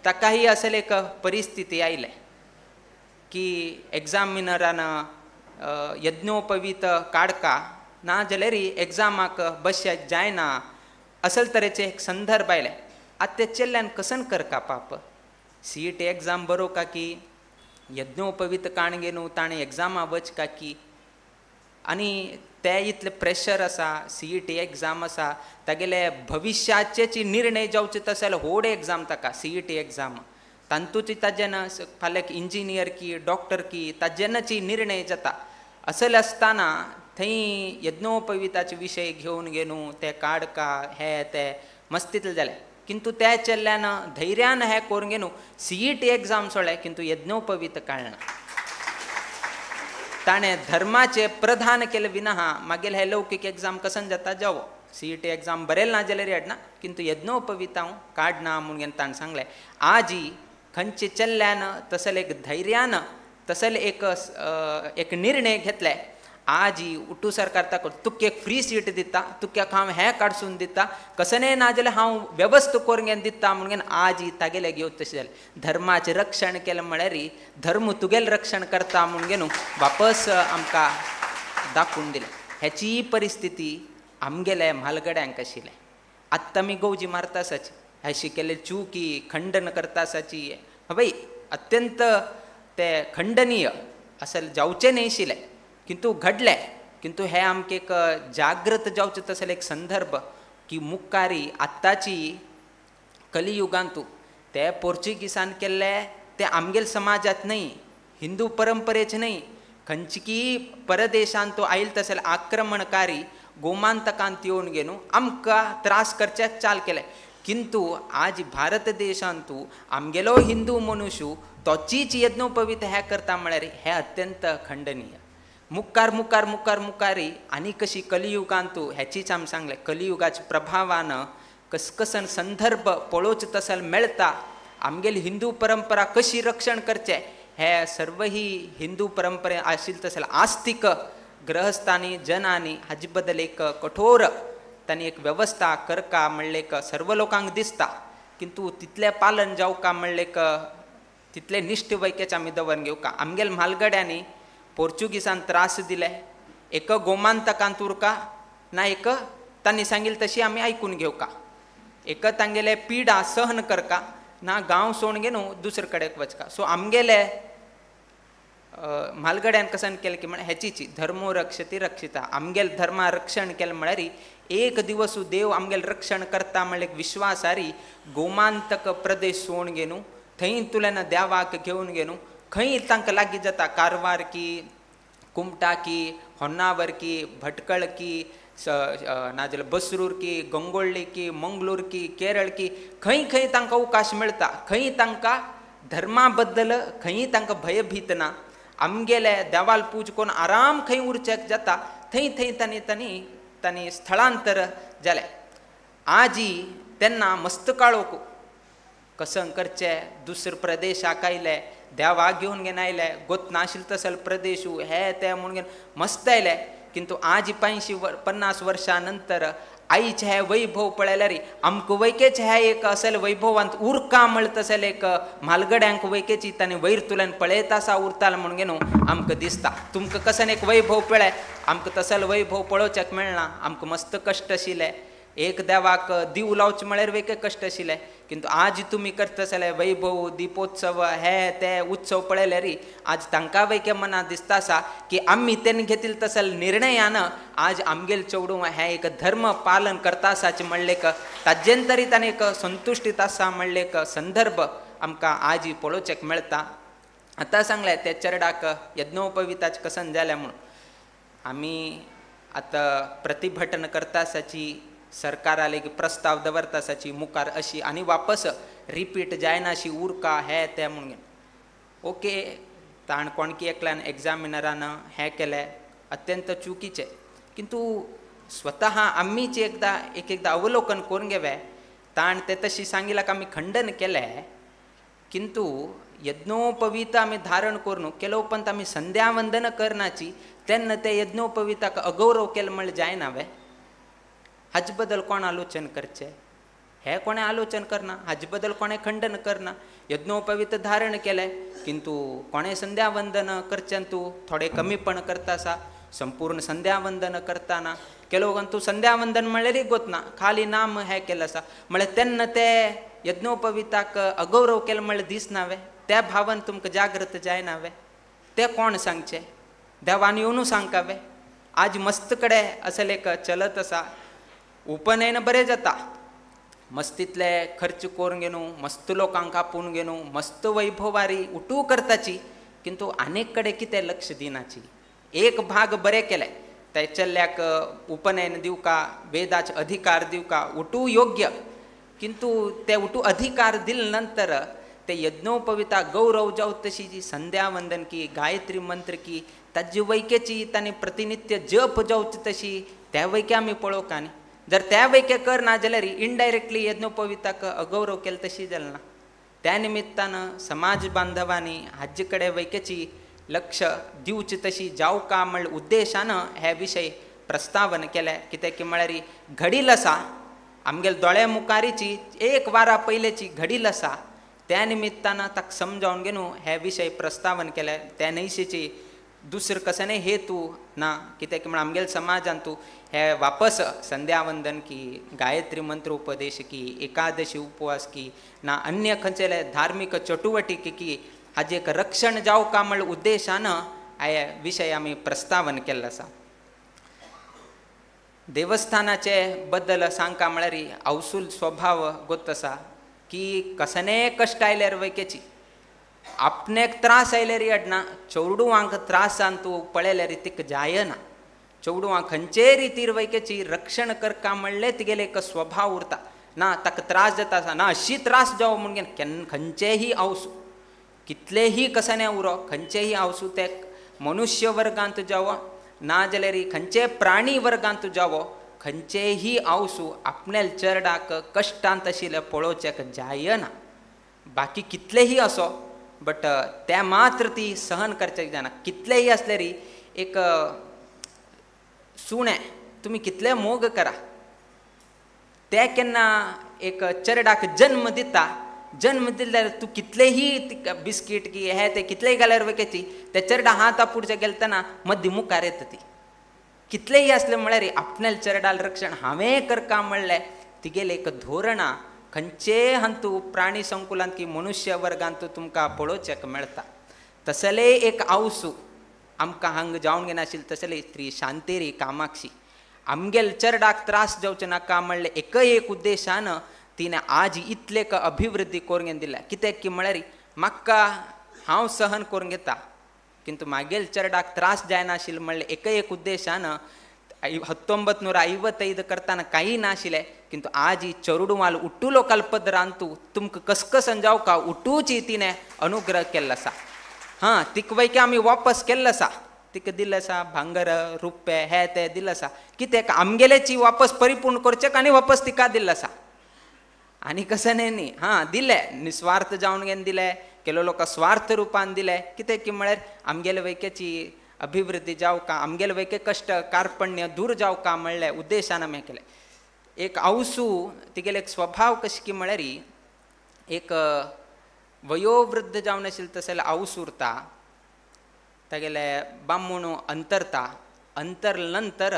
ताकाही असल एक परिस्थिती आयले की एग्जामिनरान यज्ञोपवीत काडका ना जाल्यार एग्जामाक बसचें जायना असल तरेचे एक संदर्भ आयले. आतां ते चेल्ल्यान कसन करका पाप CET एग्जाम बरोवका की यज्ञोपवीत काणगे न्हू ताणें एग्जामा वचका की आनी ते इतले प्रेशर आसा. CET एग्जाम आसा तागेले भविश्याचे निर्णय जावचे तशे व्हड एग्जाम ताका CET एग्जाम. तांतूची ताजेन फाल्याक इंजिनियर की डॉक्टर की ताजेनची निर्णय जाता असल असताना थंय यज्ञोपविताचे विशय घेवन गेनू ते काडका हे ते मस्तीतले जाले किंतु त्या चल्ल्यान धैर्यान हे करून गेनू CET एग्जाम सोडले किंतु यज्ञोपवीत कळना ताणे धर्माचे प्रधान केले विना मागीर हे लौकिक एग्जाम कसन जाता जावो CET एग्जाम बरेल ना जाल्यार येडना किंतु यज्ञोपवीत हांव काडना म्हणून ताणें सांगलें आजी खंयचे चल्ल्यान तसल एक धैर्यान तसल एक निर्णय घेतले आजी उठू सरकार ताका तुका एक फ्री सीट दिता तुका हांव हें काडसून दिता कसनय ना जाल्यार हांव वेवस्था करून घेवन दिता म्हणून आजी तागेले घेवन तशें जालें धर्माचें रक्षण केलें म्हळ्यार धर्म तुगेलें रक्षण करता म्हणून घेवन वापस आमकां दाखोवन दिलें हेची परिस्थिती आमगेले म्हालगड्यांक आशिल्लें आत्तां आमी गौजी मारता आसाची हे शिकेले चुकी खंडन करता आसाची भाई अत्यंत ते खंडनीय असल जावचें न्ही आशिल्लें किंतु घडलें किंतु हे आमकां एक जागृत जावचें तसले एक संदर्भ की मुखारी आत्ताची कलियुगांतू ते पोर्चुगीसान केल्ले ते आमगेल समाजात न्ही हिंदू परंपरेचे न्ही खंयची परदेशांत तो आयिल्लो तसले आक्रमणकारी गोमांतकांत येवन गेनू आमकां त्रास करच्याक चाल केले किंतु आज भारत देशांतू आमगेलो हिंदू मनुष्य तोचीच यज्ञोपवीत हे करता म्हळ्यार हे अत्यंत खंडनीय मुखार मुखार मुखार मुखारी आनी कशी कलियुगांतू हेचीच आमी सांगलें कलियुगाच्या प्रभावान कसकसन संदर्भ पळोवचे तसल मेळटा आमगेली हिंदू परंपरा कशी रक्षण करचें हे सर्व ही हिंदू परंपरे आशिल्ले तसल आस्तिक ग्रहस्थांनी जनांनी हाजे बद्दल एक कठोर तांणी एक वेवस्था करका म्हणलें एक सर्व लोकांक दिसता किंतु तितलें पालन जावका म्हणलें एक तितलें निश्ठ वैकेच आमी दवरून घेवका आमगेल म्हालगड्यांनी पोर्चुगीसान त्रास दिले एक गोमांतकांत उरका ना एक तांणी सांगिल्लें तशी आमी आयकून घेवका एक तांगेले पिडा सहन करका ना गांव सोडून घेवन दुसरे कडेन वचका सो आमगेले म्हालगड्यान कसन केलें की म्हळ्यार हेचीची धर्मो रक्षती रक्षिता आमगेल धर्मा रक्षण केलें म्हळ्यार एक दिवस देव आमगेल रक्षण करता म्हणलें विश्वासारी गोमांतक प्रदेश सोडून घेवन थंय तुलें देवाक घेवन घेवन खंय तांकां लागीं जाता कारवार की कुमटा की होन्नावर की भटकळ की नाजाल्यार बसरूर की गंगोळ्ळी की मंगळूर की केरळ की खंय खंय तांकां अवकाश मेळटा खंय तांकां धर्मा बद्दल खंय तांकां भयभीत ना आमगेले देवाल पूज करून आराम खंय उरचेक जाता थंय थंय तांणी स्थळांतर जालें आजी तेन्ना मस्त काळोख कसन करचें दुसरे प्रदेशाक आयले देवाक घेवन घेवन आयले गोत नाशिल्लो तसले प्रदेश हे ते म्हणून घेवन मस्त आयले किंतु आज 50 वर्सां नंतर आईचे हे वैभव पळयल्यार आमकां वैकेच हे एक असले वैभवांत उरका म्हळ तसले एक म्हालगड्यांक वैकेची तांणी वयर तुल्यान पळयत आसा उरतालो म्हणून घेवन आमकां दिसता तुमकां कसन एक वैभव पळय आमकां तसले वैभव पळोवचेक मेळना आमकां मस्त कश्ट आशिल्ले एक देवाक दिव लावचे म्हळ्यार वेगळे कश्ट आशिल्ले किंतु आज तुमी करता आसले वैभव दिपोत्सव हे ते उत्सव पळयल्यार आज तांकां वेगळे मनांत दिसता आसा की आमी तेणे घेतिल्ले तसले निर्णयान आज आमगेल चेडूं हे एक धर्म पालन करता आसाचें म्हणलें एक ताजेन तरी ताणें एक संतुश्टीत आसा म्हणलें एक संदर्भ आमकां आज पळोवचेक मेळटा आतां सांगलें ते चेडाक यज्ञोपविताचें कसन जालें म्हणून आमी आतां प्रतिभटन करता आसाची सरकाराले प्रस्ताव दवरता आसाची मुखार अशी आनी वापस रिपीट जायना अशी उरका हे ते म्हणून ओके ताण कोणकी एकल्यान एग्जामिनरान हें केलें अत्यंत चुकीचें किंतु स्वता आमीच एकदां अवलोकन करून घेवे ताण ते तशी सांगिलाक आमी खंडन केलें किंतु यज्ञोपवीत आमी धारण करून केलो उपरांत आमी संध्या वंदन करनाची तेन्ना ते यज्ञोपवीताक अगौरव केलें म्हळ्यार जायना वे हाजे बद्दल कोण आलोचन करचें हे कोणें आलोचन करना हाजे बद्दल कोणें खंडन करना यज्ञोपवीत धारण केलें किंतु कोणें संध्या वंदन करचें तूं थोडें कमीपण करता आसा संपूर्ण संध्या वंदन करतना केलो तूं संध्या वंदन म्हळ्यार गोतना खाली नाम हें केलें आसा म्हळ्यार तेन्ना ते यज्ञोपवीताक अगौरव केलें म्हळ्यार दिसना वे त्या भावान तुमकां जागृत जायना वे ते कोण सांगचें देवान येवन सांगका वे आज मस्त कडेन असले एक चलत आसा उपनयन बरें जाता मस्तीतले खर्च करून गेनू, मस्त लोकांक आपून गेनू, मस्त वैभवारी उठू करताची, किंतु अनेक कडे कितें लक्ष दिनाची. एक भाग बरें केले, त्याच्याल्याक उपनयन दिवका, वेदाचे अधिकार दिवका, उठू योग्य, किंतु ते उठू अधिकार दिले नंतर ते यज्ञोपविता गौरव जाऊ तशी जी संध्या वंदन की, गायत्री मंत्र की, ताजी वैकेची तांणी प्रतिनित्य जप जावची तशी त्या वैके आमी पळोवं का न्ही. जर त्या वैके करना जाल्यार इनडायरेक्टली यज्ञोपविताक अगौरव केले तशी जालें ना. त्या निमित्तानं समाज बांधवांनी हाजे कडेन वैकेची लक्ष दिवची तशी जाव का म्हण उद्देशानं हे विशय प्रस्तावन केले. कित्याक की म्हळ्यार घडील आसा आमगेले दोळे मुखारीची एक वारा पयलेची घडील आसा, त्या निमित्तानं ताका समजावन घेवन हे विशय प्रस्तावन केले. त्या नैशेची दुसरं कसं नाही हेतू ना. कित्याक की म्हण आमगेल्या समाजान तूं हे वापस संध्या वंदन की, गायत्री मंत्र उपदेश की, एकादशी उपवास की ना अन्य खंयचे धार्मिक चटुवटीक की हाजे एक रक्षण जाव का म्हण उद्देशानं हे विशय आमी प्रस्तावन केल्लो आसा. देवस्थानाचे बद्दल सांगता म्हळ्यार अवसूल स्वभाव गोत आसा की कसने कश्ट आयल्यार वैकेची, आपणेक त्रास आयल्यार येडना, चौडुवांक त्रासान तूं पळयल्यार तिका जायना. चौडुवांक खंयचे रितीर वैकेची रक्षण करता म्हणलें तिगेले एक स्वभाव उरता. ना ताका त्रास जाता आसा ना अशी त्रास जावं म्हणून खंयचेही अवसू, कितलेही कसने उरो, खंयचेही अवसू ते मनुष्य वर्गांत जावं ना जाल्यार खंयचे प्राणी वर्गांत जावं, खंयचेही अवसू आपणेल चरडाक कश्टांत आशिल्ले पळोवचेक जायना. बाकी कितलेही असो बट त्या मात्र ती सहन करचेक जायना. कितलेही असल्यार एक सुणें तुमी कितले मोग करा, ते केन्ना एक चरडाक जन्म दिता, जन्म दिल्यार तूं कितलेही बिस्कीट की हे ते कितलेही घाल्यार वैकेची ते चरडा हात आपुडचे गेलतना मद्दी मुखार येता ती. कितलेही असले म्हळ्यार आपणेल चरडाल रक्षण हांवें करता म्हणलें तिगेले एक धोरणां खंयचे हंतू प्राणी संकुलांत की मनुष्य वर्गांत तुमकां पळोवचेक मेळटा. तसले एक आवसू आमकां हांगा जावन घेनाशिल्ले. तसले श्री शांतेरी कामाक्षी आमगेल चरडाक त्रास जावचे नाका म्हणलें एकय एक उद्देशान तिने आज इतलेक अभिवृद्धी करून दिल्या. कित्याक की म्हळ्यार म्हाका हांव सहन करून घेता, किंतु मागेल चरडाक त्रास जायनाशिल्ले म्हणलें एकय एक उद्देशान 1955 करताना काही नाशिल्लें, किंतु आज ही चरुडवाल उट्टुलो कल्पदरांतू तुमकां कसकसन जावं का उठूची तिने अनुग्रह केल्लो आसा. हां तिक वैके आमी वापस केल्लो आसा, तिका दिल्लें आसा भांगर रुपे हे ते दिल्लें आसा. कित्याक आमगेलेची वापस परिपूर्ण करचेक आनी वापस तिका दिल्लें आसा. आनी कसं न्ही हां दिलें निस्वार्थ जावन घेवन दिलें, केलो लोक स्वार्थ रुपान दिलें. कित्याक की म्हळ्यार आमगेले वैकेची अभिवृद्धी जावं का, आमगेले वैके कश्ट कार्पण्य दूर जावं का म्हणलें उद्देशान आमी केलें. एक आवसू तिगेले एक स्वभाव कशें की म्हळ्यार एक वयोवृद्ध जावन आशिल्ले तसले आवसू उरता, तागेले बामूण अंतरता, अंतर नंतर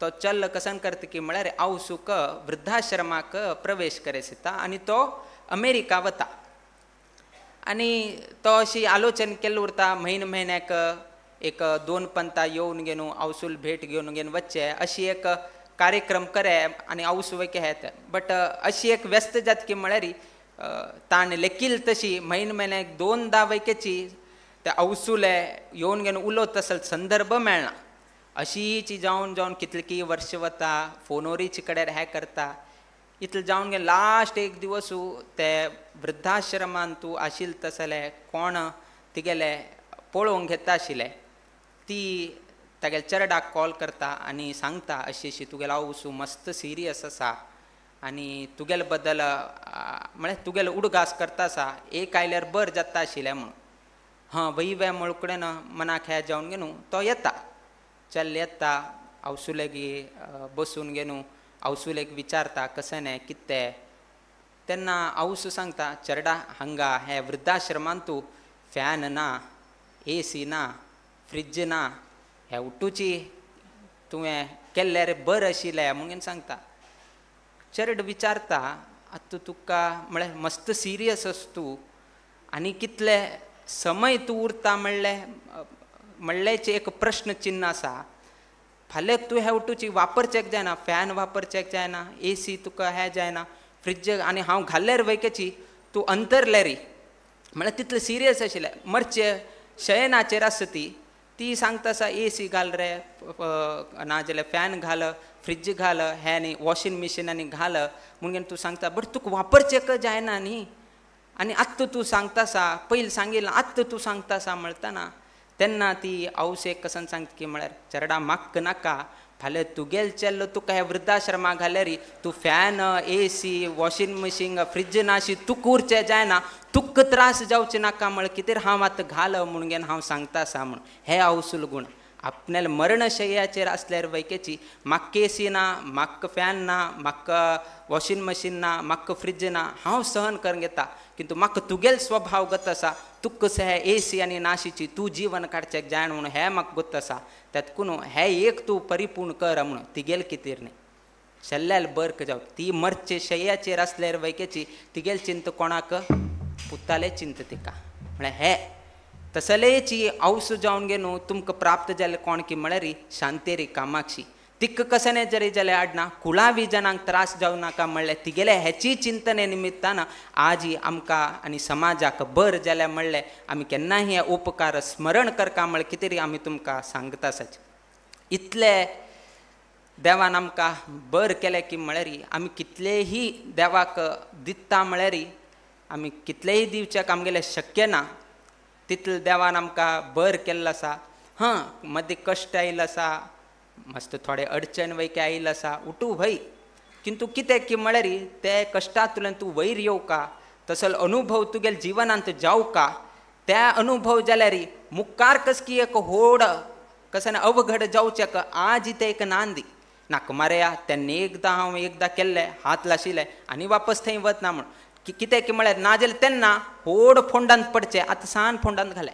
तो चल्ल कसन करता की म्हळ्यार आवसूक वृद्धाश्रमाक प्रवेश करेसिता आनी तो अमेरिका वता. आनी तो अशी आलोचन केल्लो उरता म्हयन्याक एक 2 पंता येवन घेवन आवसूल भेट घेवन घेवन वच्चे अशी एक कार्यक्रम करे आनी आवसू वैके हेत. बट अशी एक व्यस्त जात की म्हळ्यार ताण लेखील तशी म्हयन्याक 2दा वैकेची त्या आवसूले येवन घेवन उलोवत तसले संदर्भ मेळना. अशीची जावन जावन कितले की वर्ष वता, फोनोरीचे कडेन हे करता, इतलें जावन गेलें. लास्ट एक दिवसू ते वृद्धाश्रमान तूं आशिल्ले तसले कोण तिगेले पळोवंक घेता आशिल्ले ती तागेले चरडाक कॉल करता आनी सांगता अशी अशी तुगेलो आवसू मस्त सिरियस आसा आनी तुगेले बद्दल म्हळ्यार तुगेलो उडगास करता आसा, एक आयल्यार बरें जाता आशिल्लें म्हणून. हां वैवे म्हळकडेन मनाक हे जावन घेवन तो येता. चल येता आवसुलेगी बसून घेवन आवसुलेक विचारता कशें न्हय कितें. तेन्ना आवसू सांगता चरडा हांगा हे वृद्धाश्रमांत तूं फॅन ना, AC ना, फ्रिज ना, हे उठूची तुवें केल्ल्यार बरें आशिल्लें म्हणून सांगता. चरड विचारता आतां तुका म्हळ्यार मस्त सिरियस आस तूं आनी कितले समय तूं उरता म्हणलेंचे एक प्रश्न चिन्ह आसा. फाल्यां तूं हे उठूची वापरचेक जायना, फॅन वापरचेक जायना, AC तुका हे जायना, फ्रिज आनी हांव घाल्ल्यार वयकेची तूं अंतरले री म्हळ्यार तितलें सिरियस आशिल्लें. मरचे शयनाचेर आसता ती सांगता आसा AC घाल रे, नाजाल्यार फॅन घाल, फ्रिज घाल, हे न्ही वॉशिंग मिशिनांनी घाल म्हणून तूं सांगता. बट तुका वापरचें जायना न्ही. आनी आत्तां तूं सांगता आसा, पयलीं सांगिल्लें आत्तां तूं सांगता आसा म्हणटना तेन्ना ती आवसेक कसन सांगता की म्हळ्यार चेडा म्हाक नाका, फाल्यां तुगेल चेल्लो तुका हे वृद्धाश्रमाक घाल्यार तूं fan, AC, washing machine, fridge नाशी तुका उरचें जायना, तुका त्रास जावचे नाका म्हण कितें हांव आतां घाल म्हणून हांव सांगता आसा म्हण. हे अवसूल गुण आपल्याला मरणशय्याचेर असल्यार वैकेची म्हाका AC ना, म्हाका फॅन ना, म्हाका वॉशिंग मशीन ना, म्हाका फ्रिज ना, हांव सहन करून घेता. किंतु म्हाका तुगेल स्वभाव गत आसा, तुका कशें हे AC आनी नाशीची तूं जीवन काडचें जायना म्हणून हें म्हाका गत आसा. त्यातकून हे एक तूं परिपूर्ण कर म्हणून तिगेल कितेर न्ही शेल्ल्याल बर्क जावं. ती मरचे शय्याचेर असल्यार वैकेची तिगेल चिंत कोणाक पुताले चिंत तिका. म्हळ्यार हे तसलेची औस जावन गे न्हू तुमकां प्राप्त जालें कोण की म्हळ्यार शांतेरी कामाक्षी. तिका कसने जरी जाल्यार आडना कुळावी जनांक त्रास जावं नाका म्हणलें तिगेले हेची चिंतने निमित्तान आज ही आमकां आनी समाजाक बर जाल्या म्हणलें आमी केन्नाय हे उपकार स्मरण करता म्हळ्यार कितें तरी आमी तुमकां सांगता आसात. इतले देवान आमकां बर केलें की म्हळ्यार आमी कितलेही देवाक दिता म्हळ्यार आमी कितलेही दिवच्याक आमगेलें शक्य ना. तितलें देवान आमकां बर केल्लो आसा. मदीं कश्ट आयिल्लो आसा, मस्त थोडे अडचण वैके आयिल्लो आसा, उठू भय. किंतु कितें की म्हळ्यार ते कश्टांतल्यान तूं वयर येवका, तसलो अनुभव तुगेल जिवनांत जावका. त्या अनुभव जाल्यार मुखार कसकी एक व्हड कसन अवघड जावचेक आज इथे एक नांदी नाका मारया. तेन्ना हांव एकदां केल्लें, हात लाशिल्ले आनी वापस थंय वतना म्हण कितें की म्हळ्यार नाजाल्यार तेन्ना व्हड फोंडांत पडचें, आतां सान फोंडांत घाले.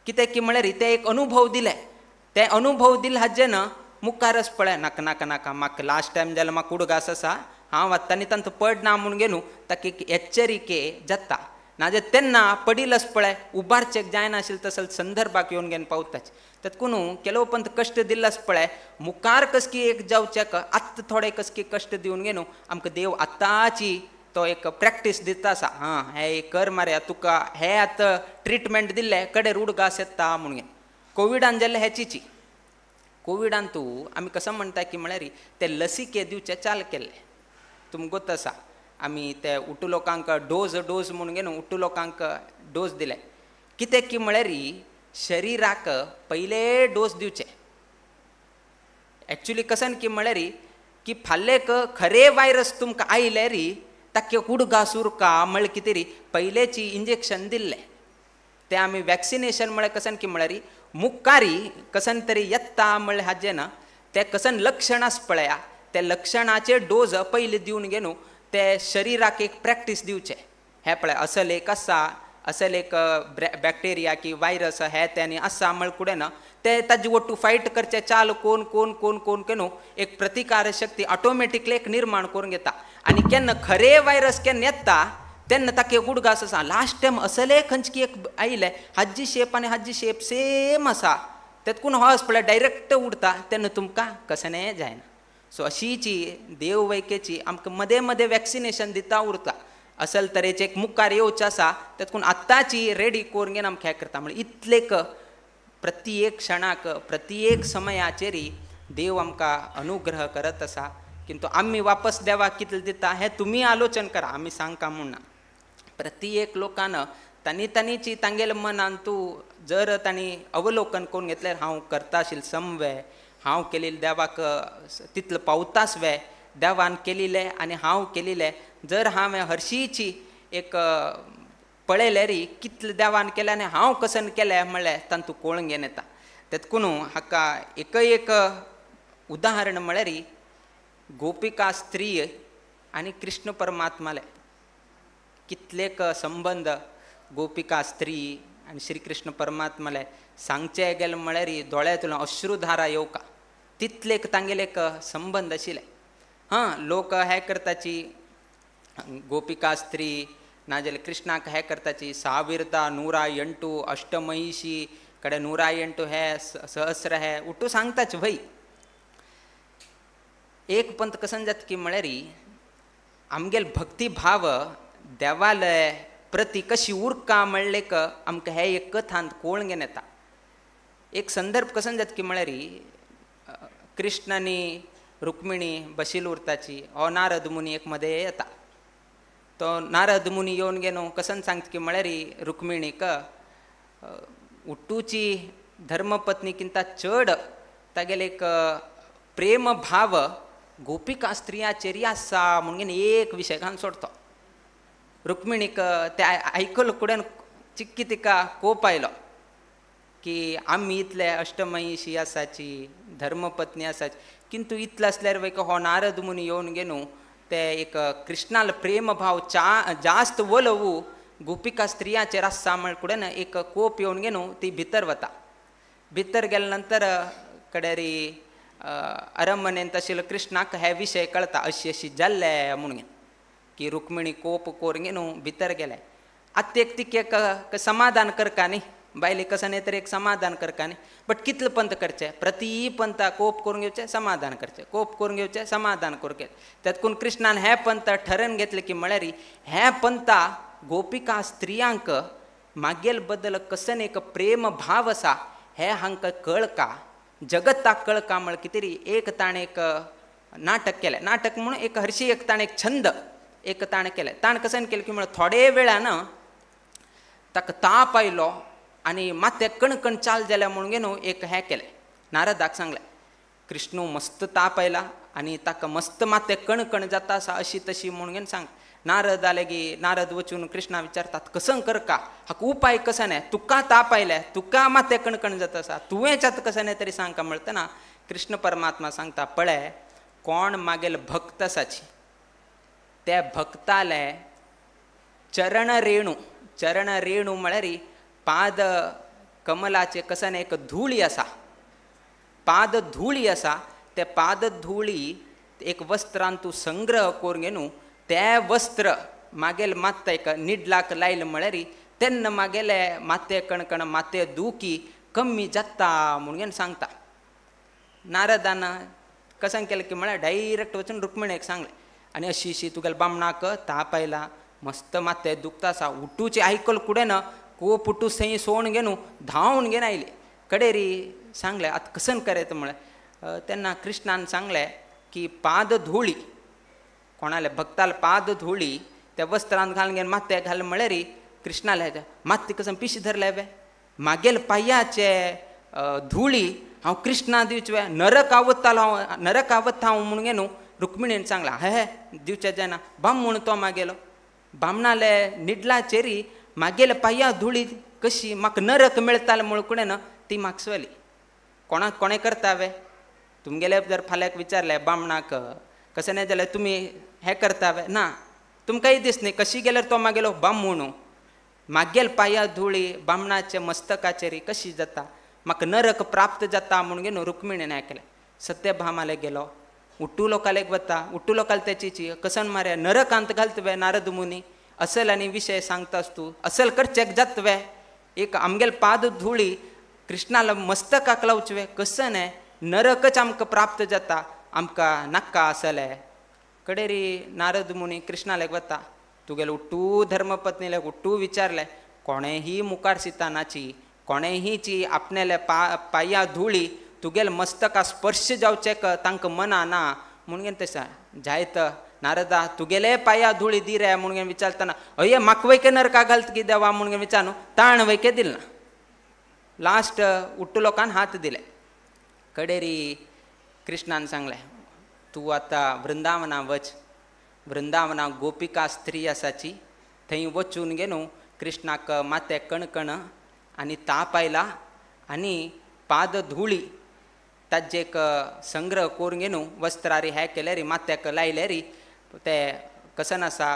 कितें की म्हळ्यार ते एक अनुभव दिले. ते अनुभव दिले हाजेन मुखारच पळय नाका नाका नाका म्हाका लास्ट टायम जाल्यार म्हाका उडगास आसा, हांव आतां आनी तांत पडना म्हणून गे न्हू ताका एक एच्चरिके जाता. नाजाल्यार तेन्ना पडिलच पळय उबारचेक जायनाशिल्लें तसले संदर्भाक येवन घेवन पावताच. तातकून केलो पंत कश्ट दिल्लाच पळय मुखार कसकी एक जावचेक आत्तां थोडे कसकी कश्ट दिवन गे न्हू आमकां देव आतांची तो एक प्रॅक्टीस दिता आसा. हे कर मारया तुका हे आतां ट्रिटमेंट दिल्ले कडेर उडगास येता म्हणून. कोविडान जाल्ले हेचीची कोविडान तूं आमी कसं म्हणटा की म्हळ्यार ते लसिके दिवचे चाल केल्ले. तुमकां गोत आसा आमी ते उट्टू लोकांक डोस म्हणून गे न्हू उट्टू लोकांक डोस दिले. कितें की म्हळ्यार शरिराक पयले डोस दिवचे. एक्चुली कसन की म्हळ्यार की फाल्लेक खरे वायरस तुमकां आयले री ताका उडगास उरका म्हळ्यार कितें री पयलेची इंजेक्शन दिल्ले. ते आमी वॅक्सिनेशन म्हळ्यार कसन की म्हळ्यार मुखारी कसन तरी येता म्हळ्यार हाजेन ते कसन लक्षण आस पळया ते लक्षणाचे डोज पयले दिवन गे न्हू ते शरिराक एक प्रॅक्टीस दिवचे. हे पळय असल एक आसा, असल एक बॅक्टेरिया की वायरस हे त्यानी आसा म्हळ्यार कुडेन ते ताजे वट्टू फायट करचे चाल कोण कोण कोण कोण के न्हू एक प्रतिकार शक्ती ऑटोमॅटिकली एक निर्माण करून घेता. आनी केन्ना खरे वायरस केन्ना येता तेन्ना ताका एक उडगास आसा. लास्ट टायम असले खंयची एक आयले हाजी शेप आनी हाजी शेप सेम आसा तेतकून हो पळय डायरेक्ट उडता तेन्ना तुमकां कसने जायना. सो अशीची देव वैकेची आमकां मदें मदें वॅक्सिनेशन दिता उरता. असल तरेचे एक मुखार येवचें आसा तेतकून आत्ताची रेडी करून घेवन आमकां हें करता. म्हळ्यार इतलेक प्रत्येक क्षणाक प्रत्येक समयाचेरी देव आमकां अनुग्रह करत आसा. किंतु आमी वापस देवाक कितलें दिता हें तुमी आलोचन करा, आमी सांगता म्हणना. प्रत्येक लोकान तांची तांगेल्या मनान तूं जर तांणी अवलोकन करून घेतल्यार हांव करता आशिल्लें समवे, हांव केलेले देवाक तितलें पावतास वे देवान केलेले आनी हांव केलेले जर हांवें हरशीची एक पळयलें री कितलें देवान केलें आनी हांव कसन केलें म्हणल्यार तातूंत कळून घेवन येता. तेतकून हाका एक उदाहरण म्हळ्यार गोपिका स्त्री आनी कृष्ण परमात्माले कितलेक संबंध गोपिका स्त्री आनी श्री कृष्ण परमात्माले सांगचे गेले म्हळ्यार दोळ्यांतल्यान अश्रुधारा येवका तितलेक तांगेले एक संबंध आशिल्ले. लोक हे करताची गोपिका स्त्री नाजाल्यार कृष्णाक हे करताची 1108 अष्टमहिषी कಡೆ 108 हे सहस्र हे उठू सांगताच भई. एक पंत कसन जाता की म्हळ्यार आमगेल भक्तिभाव देवालय प्रती कशी उरका म्हणलेक आमकां हे एक कथांत कळून येता. एक संदर्भ कसं जाता की म्हळ्यार कृष्ण आनी रुक्मिणी बशील उरताची हो नारद मुनी एक मध्ये येता. तो नारद मुनी येवन गेलो कसं सांगता की म्हळ्यार रुक्मिणीक उट्टूची धर्मपत्नीकिंत चड तागेले एक प्रेम भाव गोपिका स्त्रियाचेर आसा म्हणून एक विशय घालून सोडतो. रुक्मिणीक ते आयकल फुड्यान चिक्की तिका कोप आयलो की आमी इतले अष्टमयीशी आसाची धर्मपत्नी आसाची किंतु इतले असल्यार वयक हो नारद मुनी येवन गेलो ते एक कृष्णाल प्रेम भाव जास्त वलवू गोपिका स्त्रियाचेर आसा म्हण फुड्यान एक कोप येवन गेलो ती भितर वता. भितर गेले नंतर कडेरी अरमनेंत आशिल्लो कृष्णाक हे विशय कळटा अशी अशी जाल्ले म्हणून की रुक्मिणी कोप कोरून न्हू भितर गेले. आतां एक तिके एक समाधान करका न्ही बायले कसं तर एक समाधान करका न्ही. बट कितले पंत करचे प्रती पंत कोप करून घेवचे समाधान करचे कोप करून घेवचे समाधान करून घेवचे. तातूंत कृष्णान हे पंत ठरवून घेतले की म्हळ्यार हे पंता गोपिका स्त्रियांक मागेल बद्दल कसं एक प्रेम भाव आसा हे हांकां कळका जगताक कळका म्हण कितें तरी एक ताणें एक नाटक केलें. नाटक म्हणून एक हरशी एक ताणें एक छंद एक ताणें केलें. ताणें कसं केलें की म्हळ्यार थोडे वेळान ताका ताप आयलो आनी माते कणकण चाल जाल्या म्हणून न्हू एक हें केलें. नारदाक सांगलें कृष्णू मस्त ताप आयला आनी ताका मस्त माते कणकण जाता आसा अशी तशी म्हणून सांग. नारद आले की नारद वचून कृष्णा विचारतात कसं करका हाका उपाय कसं नाही तुका ताप आयले तुका माते कणकण जाता आसा तुवेंच आतां कसं नाही तरी सांगता म्हणटना कृष्ण परमात्मा सांगता पळय कोण मागेल भक्त आसाची त्या भक्ताले चरण रेणू म्हळ्यार पाद कमलाचे कसं एक धुळी आसा पाद धुळी आसा ते पाद धुळी एक वस्त्रान तूं संग्रह करून न्हू ते वस्त्र मागेल मात एक निडलाक लायले म्हळ्यार तेन्ना मागेले माते कणकण माते दुखी कमी जाता म्हणून सांगता. नारदान कसं केलें की म्हळ्यार डायरेक्ट वचून रुक्मिणीक सांगलें आनी अशी तुगेल्या बामणाक ताप आयला मस्त माते दुखता आसा उठूचे आयकल कुडेन खूब उठू सई सोण घेवन धांवन घेवन आयली. कडेरी सांगलें आतां कसं करेत म्हळ्यार तेन्ना कृष्णान सांगलें की पाद धुळी कोणाले भक्ताल पाद धुळी त्या वस्त्रांत घालून घेवन माते घाल म्हळ्यार कृष्णाले माती कसं पिशी धरले वे मागेल पांयाचे धुळी हांव कृष्णा दिवचे नरक आवत्तालो हांव नरक आवत्ता हांव म्हणून न्हू रुक्मिणीन सांगला हे दिवचे जायना बाम म्हूण तो मागेलो बामणाले निडलाचेरी मागेले पांया धुळी कशी म्हाका नरक मेळटाले म्हणून कुडेन ती म्हाका सवली. कोणाक कोणें करता वे तुमगेले जर फाल्याक विचारलें बामणाक कसं नाही जाल्यार तुमी हें करता वे ना तुमकांय दिस न्ही कशी गेल्यार तो मागेलो बाम म्हणू मागेल पांया धुळी बामणाचे मस्तकाचेरी कशी जाता म्हाका नरक प्राप्त जाता म्हणून न्हू रुक्मिणीन हें केलें. सत्यभामाले गेलो उट्टू लोकालेक वता उट्टू लोकाल तेची कसन मारे नरकांत घालत वे नारद मुनी असल आनी विशय सांगतास तूं असल करचेक जात वे एक आमगेल पाद धुळी कृष्णाला मस्तकाक लावचे कसं न्ही नरकच आमकां प्राप्त जाता आमकां नाका आसले. कडेरी नारद मुनी कृष्णालेक वता तुगेले उट्टू धर्मपत्नीले उट्टू विचारले कोणेही मुखार सितानाची कोणेहीची आपणेले पांया धुळी तुगेल मस्तका स्पर्श जावचेक तांकां मना ना म्हणून तशें जायत नारदा तुगेले पांया धुळी दी रे म्हणून विचारतना अये म्हाका वयके नरका घालता की देवा म्हणून विचारू ताण वयके दिल ना. लास्ट उट्टू लोकांन हात दिले. कडेरी कृष्णान सांगलें तूं आतां वृंदावना वच वृंदावना गोपिका स्त्री आसाची थंय वचून न्हू कृष्णाक माते कणकण आनी ताप आयला आनी पाद धुळी ताजे एक संग्रह करून न्हू वस्त्रारी हे केल्यार मात्याक लायल्यार ते कसन आसा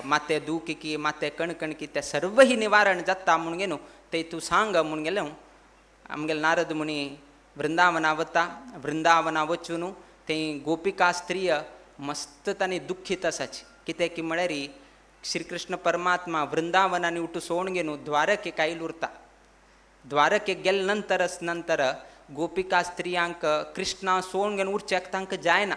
माते दुखी की माते कणकण की ते सर्व ही निवारण जाता म्हणून न्हू ते तूं सांग म्हणून गेले. आमगेले नारद मुनी वृंदावना वता वृंदावना वचून थंय गोपिका स्त्रिय मस्त तांणी दुख्खीत आसाची कित्याक की म्हळ्यार श्री कृष्ण परमात्मा वृंदावनांनी उठू सोण घेवन द्वारकेक आयिल्लो उरता. द्वारकेक गेले नंतर गोपिका स्त्रियांक कृष्णा सोण घेवन उरचेक तांकां जायना.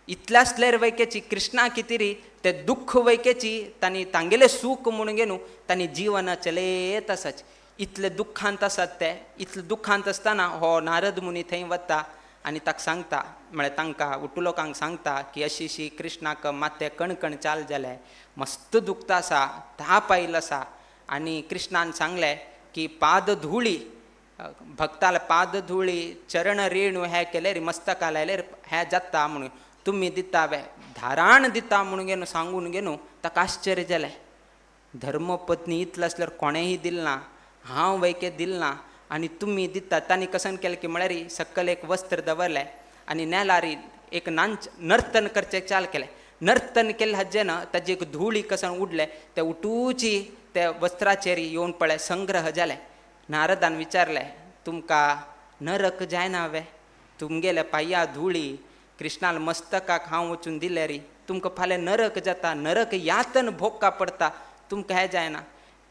इतल्यासलेर वैकेची कृष्णा कितीरी ते दुःख वैकेची तांणी तांगेले सूख म्हणून घेनू तांणी जीवन चलयत आसाच. इतले दुःखांत आसात ते, इतले दुःखांत आसतना हो नारद मुनी थंय वता आनी ताका सांगता, म्हळ्यार तांकां उट्टू लोकांक सांगता की अशी अशी कृष्णाक माते कणकण चाल जाले, मस्त दुखता आसा, ताप आयिल्लो आसा. आनी कृष्णान सांगलें की पादधुळी भक्ताल पादधुळी चरण रेणू हे केले रे मस्तका लायल्यार हे जाता म्हणून तुमी दिता वे धाराण दिता म्हणून घेवन सांगून घेनू ताका आश्चर्य जालें. धर्मपत्नी इतलो आसल्यार कोणेंय दिल ना, हांव वैके दिल ना आनी तुमी दिता. तांणी कसन केलें की म्हळ्यार सकयल एक वस्त्र दवरलें आनी नेलार एक नर्तन करचें चाल केलें. नर्तन केले हज्जेन ताजी एक धुळी कसन उडले, ते उठूची ते वस्त्राचेर येवन पळय संग्रह जाले. नारदान विचारलें तुमकां नरक जायना वे, तुमगेले पांया धुळी कृष्णाल मस्तकाक हांव वचून दिले री, तुमकां फाल्यां नरक जाता, नरक यातन भोगका पडटा, तुमकां हें जायना.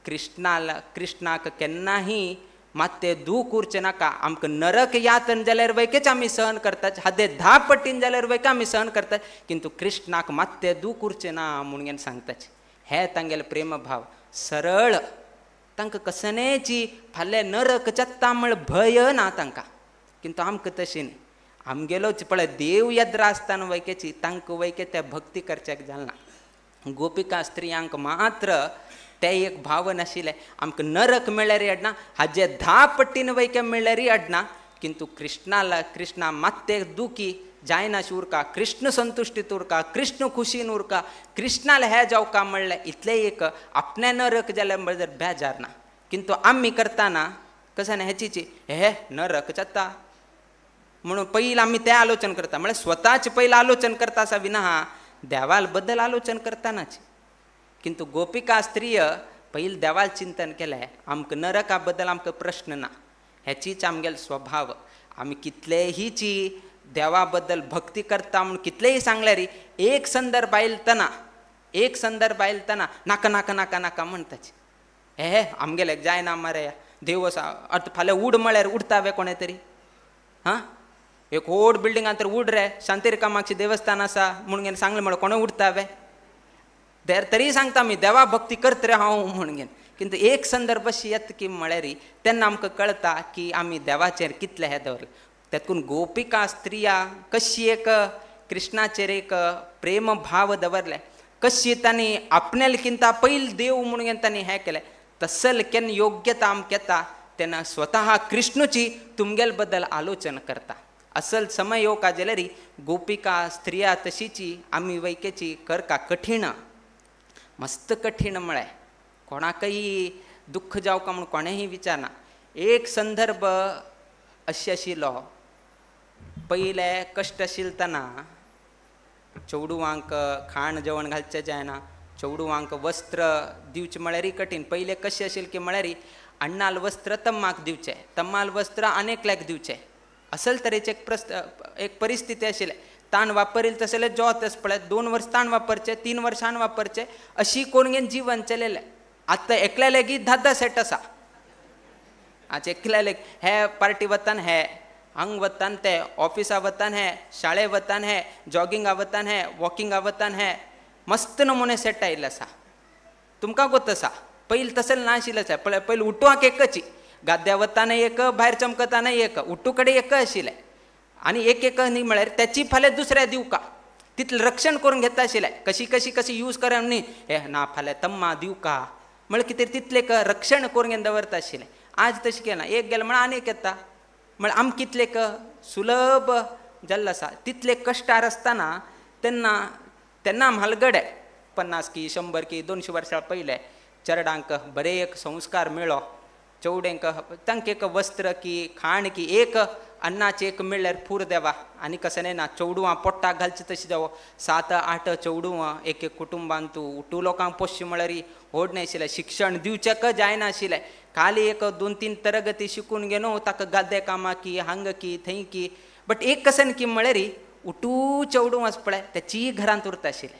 कृष्णाक केन्नाही माते दूख उरचें नाका. आमकां नरक यातन जाल्यार वैकेच आमी सहन करतात, हादे 10 पटीन जाल्यार वैके आमी सहन करतात, किंतु कृष्णाक माते दूख उरचें ना म्हणून सांगताचे. हे तांगेले प्रेम भाव सरळ, तांकां कसनेची फाल्यां नरक जाता म्हण भंय ना तांकां. किंतु आमकां तशें न्ही. आमगेलोच पळय देव येद्रा आसतना वैकेची तांकां वैके ते भक्ती करच्याक जालना. गोपिका स्त्रियांक मात्र ते एक भाव नाशिल्ले. आमकां नरक मेळ्ळ्यार अडना, हाजे 10 पटीन वैके मेळ्ळ्यार अडना, किंतु कृष्णा माते दुखी जायनाशी उरका, कृष्ण संतुश्टीत उरका, कृष्ण खुशीन उरका, कृष्णाला हे जावका म्हणलें इतले एक आपणे नरक जाल्यार म्हणल्यार बेजार ना. किंतु आमी करताना कशें हेचीची हे नरक जाता म्हणून पयलीं आमी तें आलोचन करता, म्हळ्यार स्वताचें पयलीं आलोचन करता आसा विना देवाल बद्दल आलोचन करतानाच. किंतु गोपिका स्त्रिय पयलीं देवाल चिंतन केलें, आमकां नरका बद्दल आमकां प्रश्न ना, हेचीच आमगेलो स्वभाव. आमी कितलेहीची देवा बद्दल भक्ती करता म्हणून कितलेही सांगले री एक संदर्भ आयलतना नाका नाका नाका नाका म्हणटाचे. हे आमगेले जायना मरे देव आसा, अर्थ फाल्यां उड म्हळ्यार उडता वे कोणे तरी. हां एक व्हड बिल्डिंगान तर उड रे, शांती कामाक्षी देवस्थान आसा म्हणून सांगलें म्हळ्यार कोणे उडता वे. देर तरी सांगता आमी देवा भक्ती करता रे हांव म्हणून. किंतु एक संदर्भ अशी येता की म्हळ्यार तेन्ना आमकां कळटा की आमी देवाचेर कितले हे दवरले. तेतून गोपिका स्त्रिया कशी एक कृष्णाचेर एक प्रेम भाव दवरले, कशी तांणी आपणेलकिंता पयलीं देव म्हणून तांणी हें केलें. तसल केन्ना योग्यता आमकां येता तेन्ना स्वता कृष्णची तुमगेल बद्दल आलोचन करता. असल समय येवका जाल्यार गोपिका स्त्रिया तशीची आमी वैकेची करका कठीण, मस्त कठीण म्हळ्यार कोणाकय दुःख जावका म्हूण कोणेही विचारना. एक संदर्भ अशी आशिल्लो, पयले कश्ट आशिल्तना चेडवांक खाण जेवण घालचें जायना, चेडवांक वस्त्र दिवचें म्हळ्यार कठीण. पयले कशें आशिल्लें की म्हळ्यार अण्णाल वस्त्र तम्माक दिवचें, तम्माल वस्त्र आनेकल्याक दिवचें, असल तरेचें एक परिस्थिती आशिल्लें. ताण वापरील तशें जाल्यार जोत आसा पळय 2 वर्स ताण वापरचें, 3 वर्सान वापरचें, अशी कोण घेवन जीवन चलयलें. आतां एकल्या लेगीत 10 सेट आसा. आज एकल्या लेग हे पार्टी वतान हे, हांग वतान ते, ऑफिसा वतान हे, शाळे वतान हे, जॉगिंगा वतान हे, वॉकिंगा वतान हे, मस्त नमुने सेट आयिल्ले आसा. तुमकां गोत आसा पयलीं तसलें नाशिल्लें आसा. पयलीं उठोवंक एकची, गाद्या वताना एक, भायर चमकताना एक, उट्टू कडेन एक आशिल्लें आनी एक न्ही म्हळ्यार त्याची फाल्यां दुसऱ्या दिवका तितलें रक्षण करून घेता आशिल्लें. कशी यूज करप न्ही, हे ना फाल्यां तम्मा दिवका म्हळ्यार कितें तितलें रक्षण करून घेवन दवरता आशिल्लें. आज तशें केलां, एक गेलो म्हळ्यार आनीक येता. म्हळ्यार आमकां कितलें सुलभ जाल्लो आसा. तितले कश्टार आसतना तेन्ना म्हालगडे 50 की 100 की 200 वर्सां पयले चेडवांक बरे एक संस्कार मेळ्ळो, चेवडेंक तांकां एक वस्त्र की खाण की एक अन्नाचें एक मेळ्ळ्यार पूर देवा. आनी कशें न्ही ना, चेडवां पोट्टाक घालचें तशें जावो 7-8 चेडवां एक कुटुंबान तूं उठू लोकांक पोसचें म्हळ्यार व्हड नाशिल्लें. शिक्षण दिवचेक जायना आशिल्लें. खाली एक 2-3 तरगती शिकून घेवन ताका गाद्या कामां की हांग की थंय की. बट एक कशें की म्हळ्यार उठू चेडूं आसा पळय त्याची घरांत उरता आशिल्लें.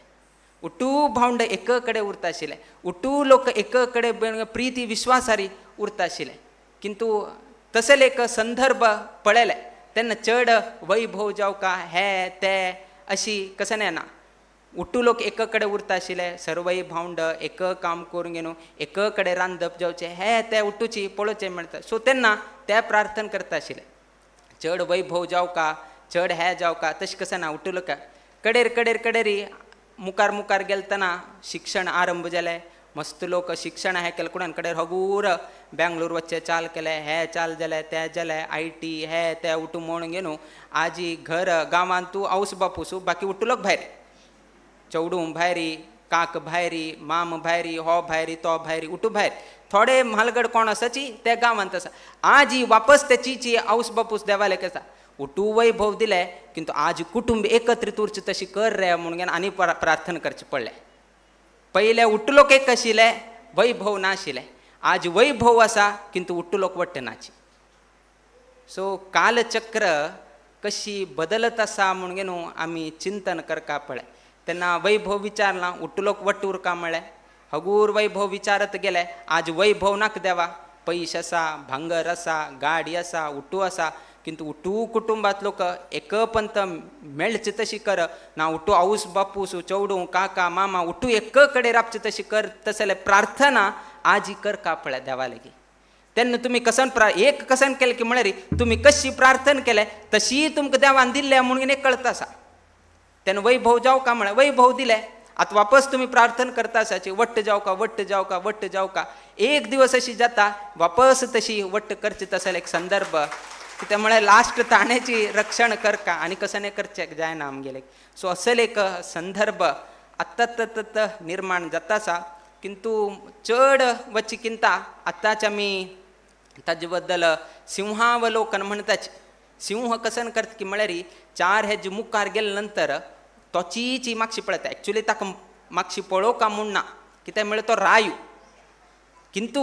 उठू भावंड एक कडेन उरता आशिल्ले, उठू लोक एक कडेन प्रीती विश्वासारी उरता आशिल्ले. किंतु तसले एक संदर्भ पळयले तेन्ना चड वैभव जावका हे ते अशी कसं नाही ना उट्टू लोक एककडे उरता आशिल्ले सर्वय भावंड एक काम करून घेवन एककडे रांदप जावचे हे त्या उट्टूची पळोवचें म्हणटा सो तेन्ना ते प्रार्थना करता आशिल्ले चड वैभव जाव का चड हे जाव का तशें कसं ना उट्टू लोक कडेर कडेर कडेरी मुखार मुखार गेलतना शिक्षण आरंभ जालें मस्त लोक शिक्षण हे केलें कोणान कडेर हगूर बेंगलोर वच्चे चाल केलें हे चाल जालें तें जालें IT हे ते उठू म्हूण घेवन आजी घर गांवांत तूं आवस बापूसू बाकी उट्टू लोक भायर चवडू भायरी काक भायरी माम भायरी हो भायरी तो भायरी उठू भायर थोडे म्हालगड कोण आसाची ते गांवांत आसा आजी वापस तेची आवस बापूस देवाले कसा उठू वैभव दिले किंतु आज कुटुंब एकत्रित उरचे तशी कर रे म्हणून आनी प्रार्थना करचे पडले पहिले उट्टू लोक एक आशिल्ले वैभव नाशिल्ले आज वैभव आसा किंतु उट्टू लोक वट्ट नाची सो कालचक्र कशी बदलत आसा म्हणून घेवन आमी चिंतन करका पडलें तेन्ना वैभव विचारला उट्टू लोक वट्ट उरका म्हणलें हगूर वैभव विचारत गेले आज वैभव नाक देवा पयश आसा भांगर आसा गाडी आसा उट्टू आसा किंतु उट्टू कुटुंबात लोक एक पंत मेळचे तशी कर ना उट्टू आवस बापूस चवडू काका मामा उट्टू एक कडे राबचे तशी कर तसले प्रार्थना आजी करका पळय देवा लेगी तेन्ना तुमी कसन एक कसन केलें की म्हळ्यार तुमी कशी प्रार्थना केले तशी तुमकां देवान दिल्ले म्हणून एक कळत आसा तेन्ना वैभव जाव का म्हळ्यार वैभव दिले आतां वापस तुमी प्रार्थना करता आसाची वट्ट जाव का वट्ट जाव का वट्ट जाव का एक दिवस अशी जाता वापस तशी वट्ट करची तसले एक संदर्भ कित्याक म्हळ्यार लास्ट ताण्याची रक्षण करका आनी कसं नाही करचें जायना आमगेले सो असले एक संदर्भ आत्ता निर्माण जाता आसा किंतु चड वच्चे किंता आतांच आमी ताजे बद्दल सिंहावलोकन म्हणटाच सिंह कसन करता की म्हळ्यार 4 हेज मुखार गेले नंतर तोचीची मागशी पळयता एक्चुली ताका मागशी पळोवका म्हूण ना कित्याक म्हळ्यार तो रायू किंतु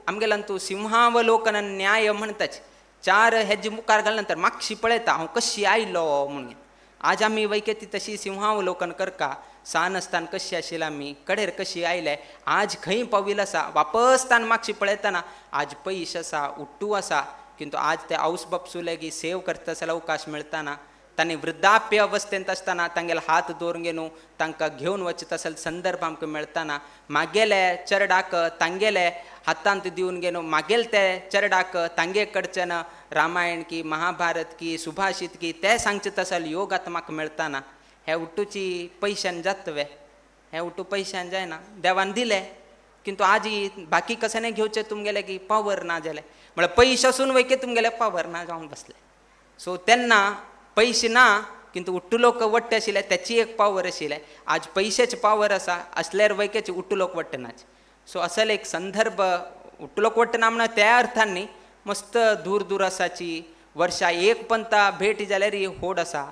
आमगेल्यान तूं सिंहावलोकन न्याय म्हणटाच 4 हेज मुखार गेले नंतर मागशी पळयता हांव कशी आयलो म्हणून आज आमी वैके ती तशी सिंहावलोकन करका सान आसतना कशी आशिल्ली आमी कडेर कशी आयले आज खंय पाविल आसा वापस तान मागशी पळयतना आज पयश आसा उट्टू आसा किंतु आज ते आवस बापूस लेगी सेव करता आसले अवकाश मेळटाना तांणी वृद्धाप्य अवस्थेंत आसतना तांगेले हात दवरून घेवन तांकां घेवन वचत आसले संदर्भ आमकां मेळटाना मागेले चरडाक तांगेले हातांत दिवन घेवन मागेले ते चरडाक तांगे कडच्यान रामायण की महाभारत की सुभाषित की ते सांगचेत आसले योग आतां म्हाका मेळटाना हे उट्टूची पयशान जातवे हे उट्टू पयशान जायना देवान दिले किंतु आजी बाकी कसं नाही घेवचे तुमगेले की पावर ना जाले म्हळ्यार पयशे आसून वयके तुमगेले पावर ना जावन बसले सो तेन्ना पयशे ना किंतु उट्टू लोक वट्ट आशिल्ले त्याची एक पावर आशिल्ले आज पयशाची पावर आसा असल्यार वयकेचे उट्टू लोक वट्ट नाच सो असले एक संदर्भ उट्टू लोक वट्ट ना म्हणून त्या अर्थान न्ही मस्त दूर दूर आसाची वर्षा एक पंता भेट जाल्यार ही होड आसा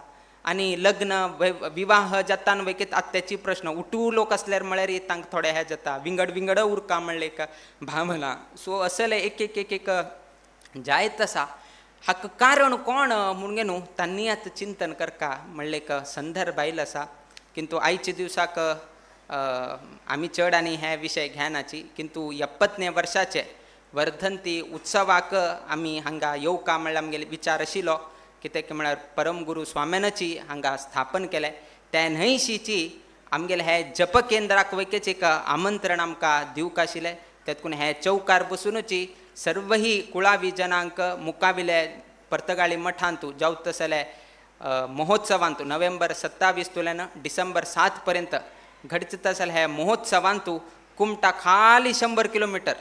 आनी लग्न विवाह जाताना वयकेत आत्याची प्रश्न उट्टू लोक असल्यार म्हळ्यार तांकां थोडे हे जाता विंगड विंगड उरका म्हणले एक भावना सो असले एक एक एक एक जायत आसा हाका कारण कोण म्हणून गे न्हू तांणी आतां चिंतन करका म्हणले एक संदर्भ आयिल्लो आसा किंतु आयच्या दिवसाक आमी चड आनी हे विशय घेनाची किंतु 70 वर्साचे वर्धंती उत्सवाक आमी हांगा येवका म्हणल्यार आमगेले विचार आशिल्लो कित्याक म्हळ्यार परमगुरू स्वाम्यानाची हांगा स्थापन केलें त्या न्हयशीची आमगेले हे जप केंद्राक वयकेचे एक आमंत्रण आमकां दिवंक आशिल्लें तेतून हे चौकार बसूनची सर्वही कुळावी जनांक मुकाविले पर्तगाळी मठांतू जावत आसले महोत्सवांतू नोव्हेंबर 27 तुल्यान डिसेंबर 7 पर्यंत घडचत आसले हे महोत्सवांतू कुमटा खाली 100 किलोमीटर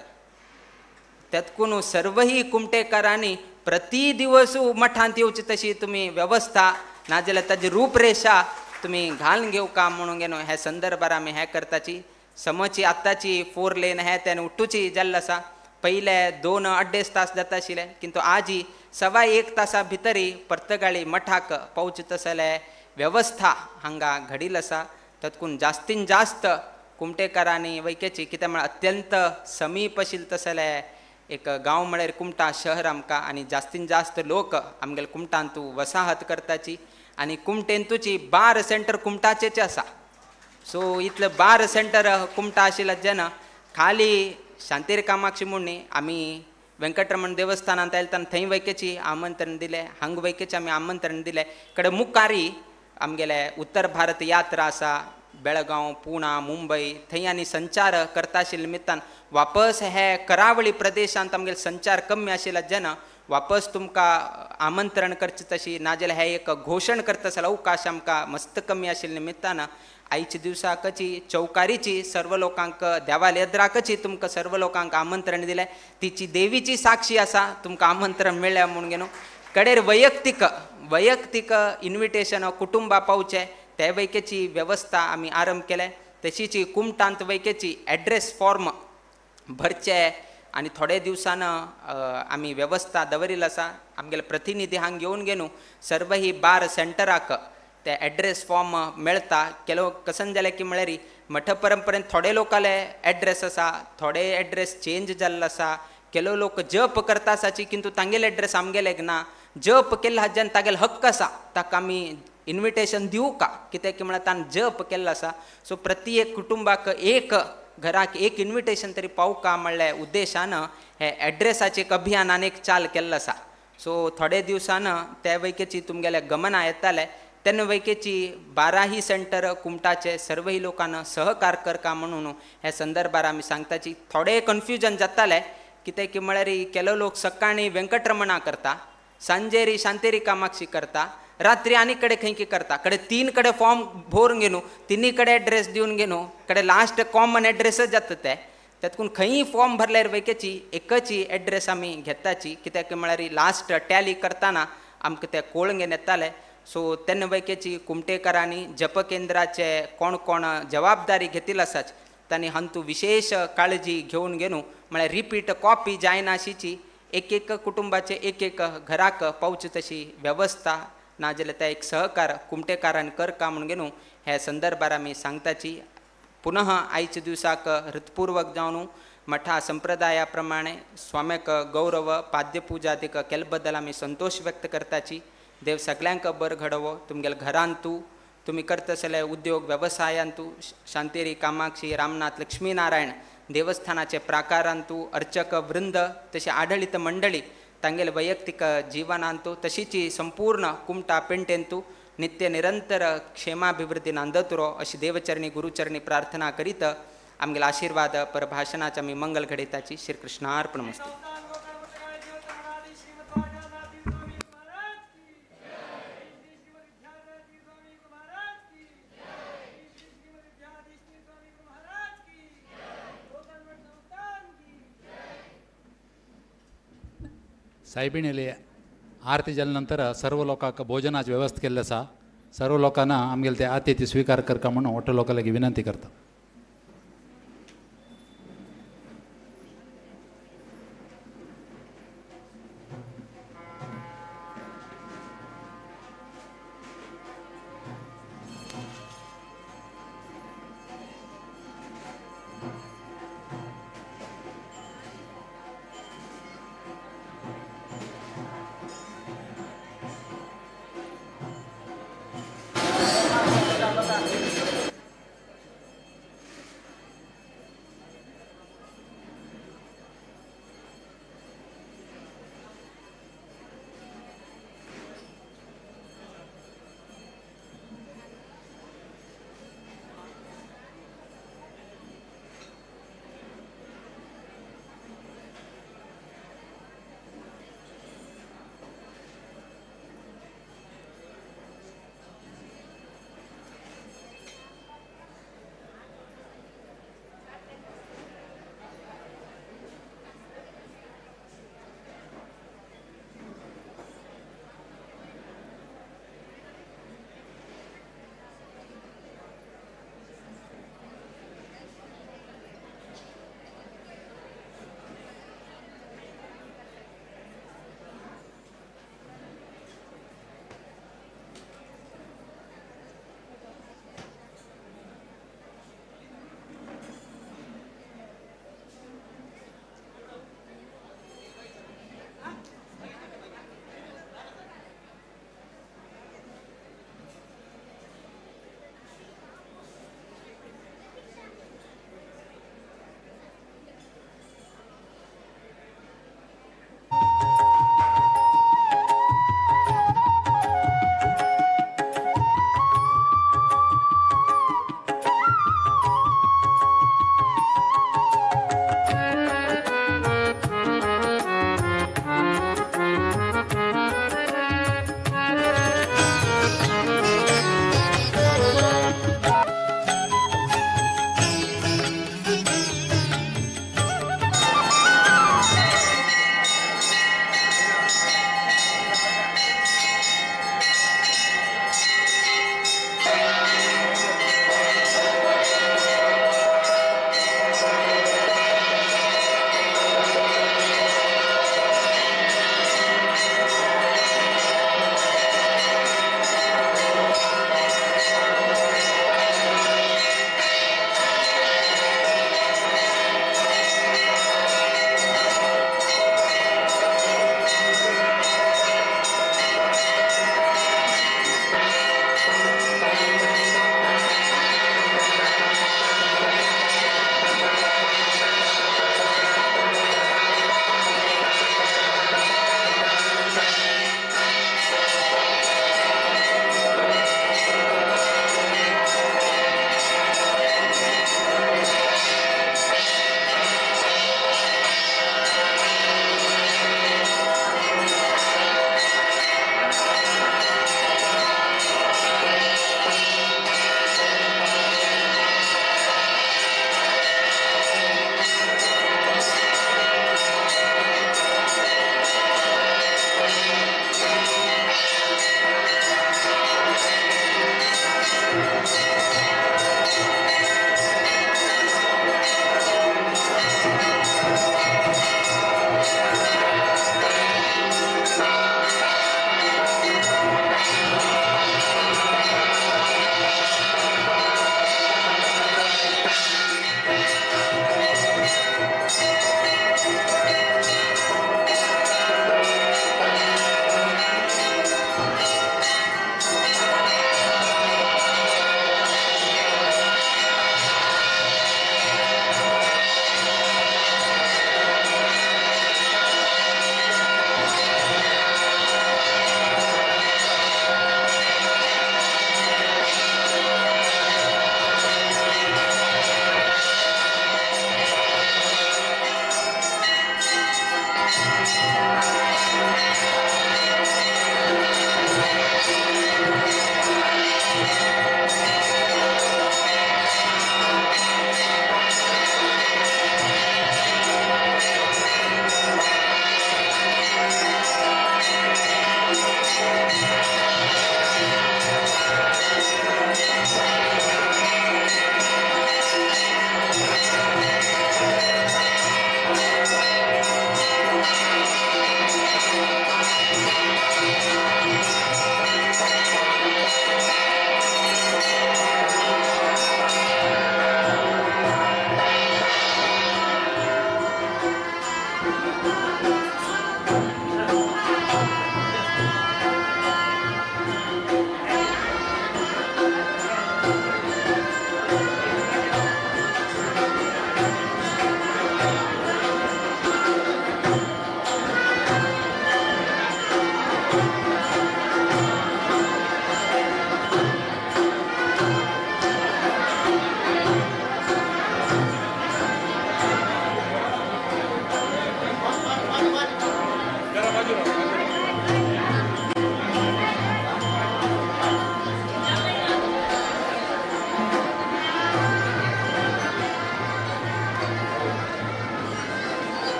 तेतकून सर्वही कुमटेकारांनी प्रति दिवस मठांत येवची तशी तुमी व्यवस्था नाजाल्यार ताजी रूपरेषा तुमी घालून घेवका म्हणून घेवन हे संदर्भार आमी हे करताची समची आत्ताची 4 लेन हे त्यान उट्टूची जाल्लो आसा पहिले 2-2.5 तास जाता आशिल्ले किंतु आजी 1.25 तासा भितरी पर्तगाळी मठाक पावचत आसले व्यवस्था हांगा घडिल्ली आसा तातूंत जास्तीन जास्त कुमटेकारांनी वयकेची कित्याक म्हळ्यार अत्यंत समीप आशिल्ले तसले एक गांव म्हळ्यार कुमटा शहर आमकां आनी जास्तीन जास्त लोक आमगेले कुमटांतू वसाहत करताची आनी कुमटेंतूची बार सेंटर कुमटाचेच आसा सो इतले बार सेंटर कुमटा आशिल्ले जेन्ना खाली शांतीर कामाक्षी म्हणून आमी वेंकटरमण देवस्थानांत आयले तेन्ना थंय वयकेची आमंत्रण दिलें हांगा वयकेचे आमी आमंत्रण दिलें कडेन मुखारी आमगेले उत्तर भारत यात्रा आसा बेळगांव पुणा मुंबई थंय आनी संचार करता आशिल्ल्या निमित्तान वापस हे करावळी प्रदेशांत आमगेले संचार कमी आशिल्ल्या जेन्ना वापस तुमकां आमंत्रण करचें तशी नाजाल्यार हे एक घोशण करता आसलो अवकाश आमकां मस्त कमी आशिल्ल्या निमित्तान आयच्या दिसाकची चौकारीची सर्व लोकांक देवाल येद्राकची तुमकां सर्व लोकांक आमंत्रण दिलें तिची देवीची साक्षी आसा तुमकां आमंत्रण मेळ्ळें म्हूण घेवन कडेर वैयक्तीक इन्विटेशन कुटुंबा पावचे ते वैकेची वेवस्था आमी आरंभ केले तशीच कुमटांत वैकेची एड्रेस फॉर्म भरचे आनी थोडे दिवसान आमी वेवस्था दवरिल्ली आसा आमगेले प्रतिनिधी हांगा घेवन गेनू सर्व ही बार सेंटराक ते एड्रेस फॉर्म मेळटा केलो कसन जालें की म्हळ्यार मठ परंपरेन थोडे लोकाले एड्रेस आसा थोडे एड्रेस चेंज जाल्लो आसा केलो लोक जप करता आसाची किंतु तांगेले एड्रेस आमगेले ना जप केल्लो हाज्यान तागेलो हक्क आसा ताका आमी इन्विटेशन दिवं का कित्याक की म्हळ्यार ताणें जप केल्लो आसा सो प्रत्येक कुटुंबाक एक घराक एक इन्विटेशन तरी पावका म्हणल्या उद्देशान हे एड्रेसाचें एक अभियान आनी एक चाल केल्लो आसा सो थोडे दिवसान त्या वैकेची तुमगेल्या गमना येताले तेन्ना वैकेची 12 सेंटर कुमटाचे सर्वही लोकांना सहकार करका म्हणून ह्या संदर्भार आमी सांगताची थोडे कन्फ्युजन जाताले कित्याक की म्हळ्यार केलो लोक सकाळी वेंकटरमणा करता सांजेरी शांतेरी कामाक्षी करता रात्री आनी कड़े खंय करता कड़े 3 कड़े फॉर्म भरून घेनू 3 कड़े एड्रेस दिवन घेनू कड़े लास्ट कॉमन एड्रेसच जाता ते त्यातून खंय फॉर्म भरल्यार वैकेची एकची एड्रेस आमी घेताची कित्याक म्हळ्यार लास्ट टॅली करतना आमकां ते कोळंगेन येताले सो तेन्ना वैकेची कुमटेकरांनी जप केंद्राचे कोण कोण जबाबदारी घेतिल्ली आसाच तांणी हातूंत विशेष काळजी घेवन घेनू म्हळ्यार रिपीट कॉपी जायनाशीची एक कुटुंबाचे एक घराक पावचे तशी वेवस्था नाजाल्यार ते एक सहकार कुमटेकारांनी करका म्हणून घेनू हे संदर्भार आमी सांगताची पुनः आयच्या दिवसाक हृतपूर्वक जावन मठा संप्रदाया प्रमाणे स्वाम्याक गौरव पाद्यपुजादीक केले बद्दल आमी संतोष व्यक्त करताची देव सगळ्यांक बर घडोवो तुमगेल्या घरांतू तुमी करता आसले उद्योग वेवसायांतू शांतेरी कामाक्षी रामनाथ लक्ष्मीनारायण देवस्थानाचे प्राकारांतू अर्चक वृंद तशी आढळीत मंडळी तांगेले वैयक्तीक जिवनांतू तशीच संपूर्ण कुमटा पेंटेंतू नित्य निरंतर क्षेमाभिवृद्धी नांदतुरो अशी देवचरणी गुरुचरणी प्रार्थना करीत आमगेले आशीर्वाद परभाषणाचे आमी मंगल घडयताची श्री कृष्णार्पणमस्तु सायबिणेली आरती जाल्या नंतर सर्व लोकांक भोजनाची व्यवस्था केल्ली आसा सर्व लोकांना आमगेले ते आतिथ्य स्वीकार करता म्हणून हॉटेल लोकांक विनंती करता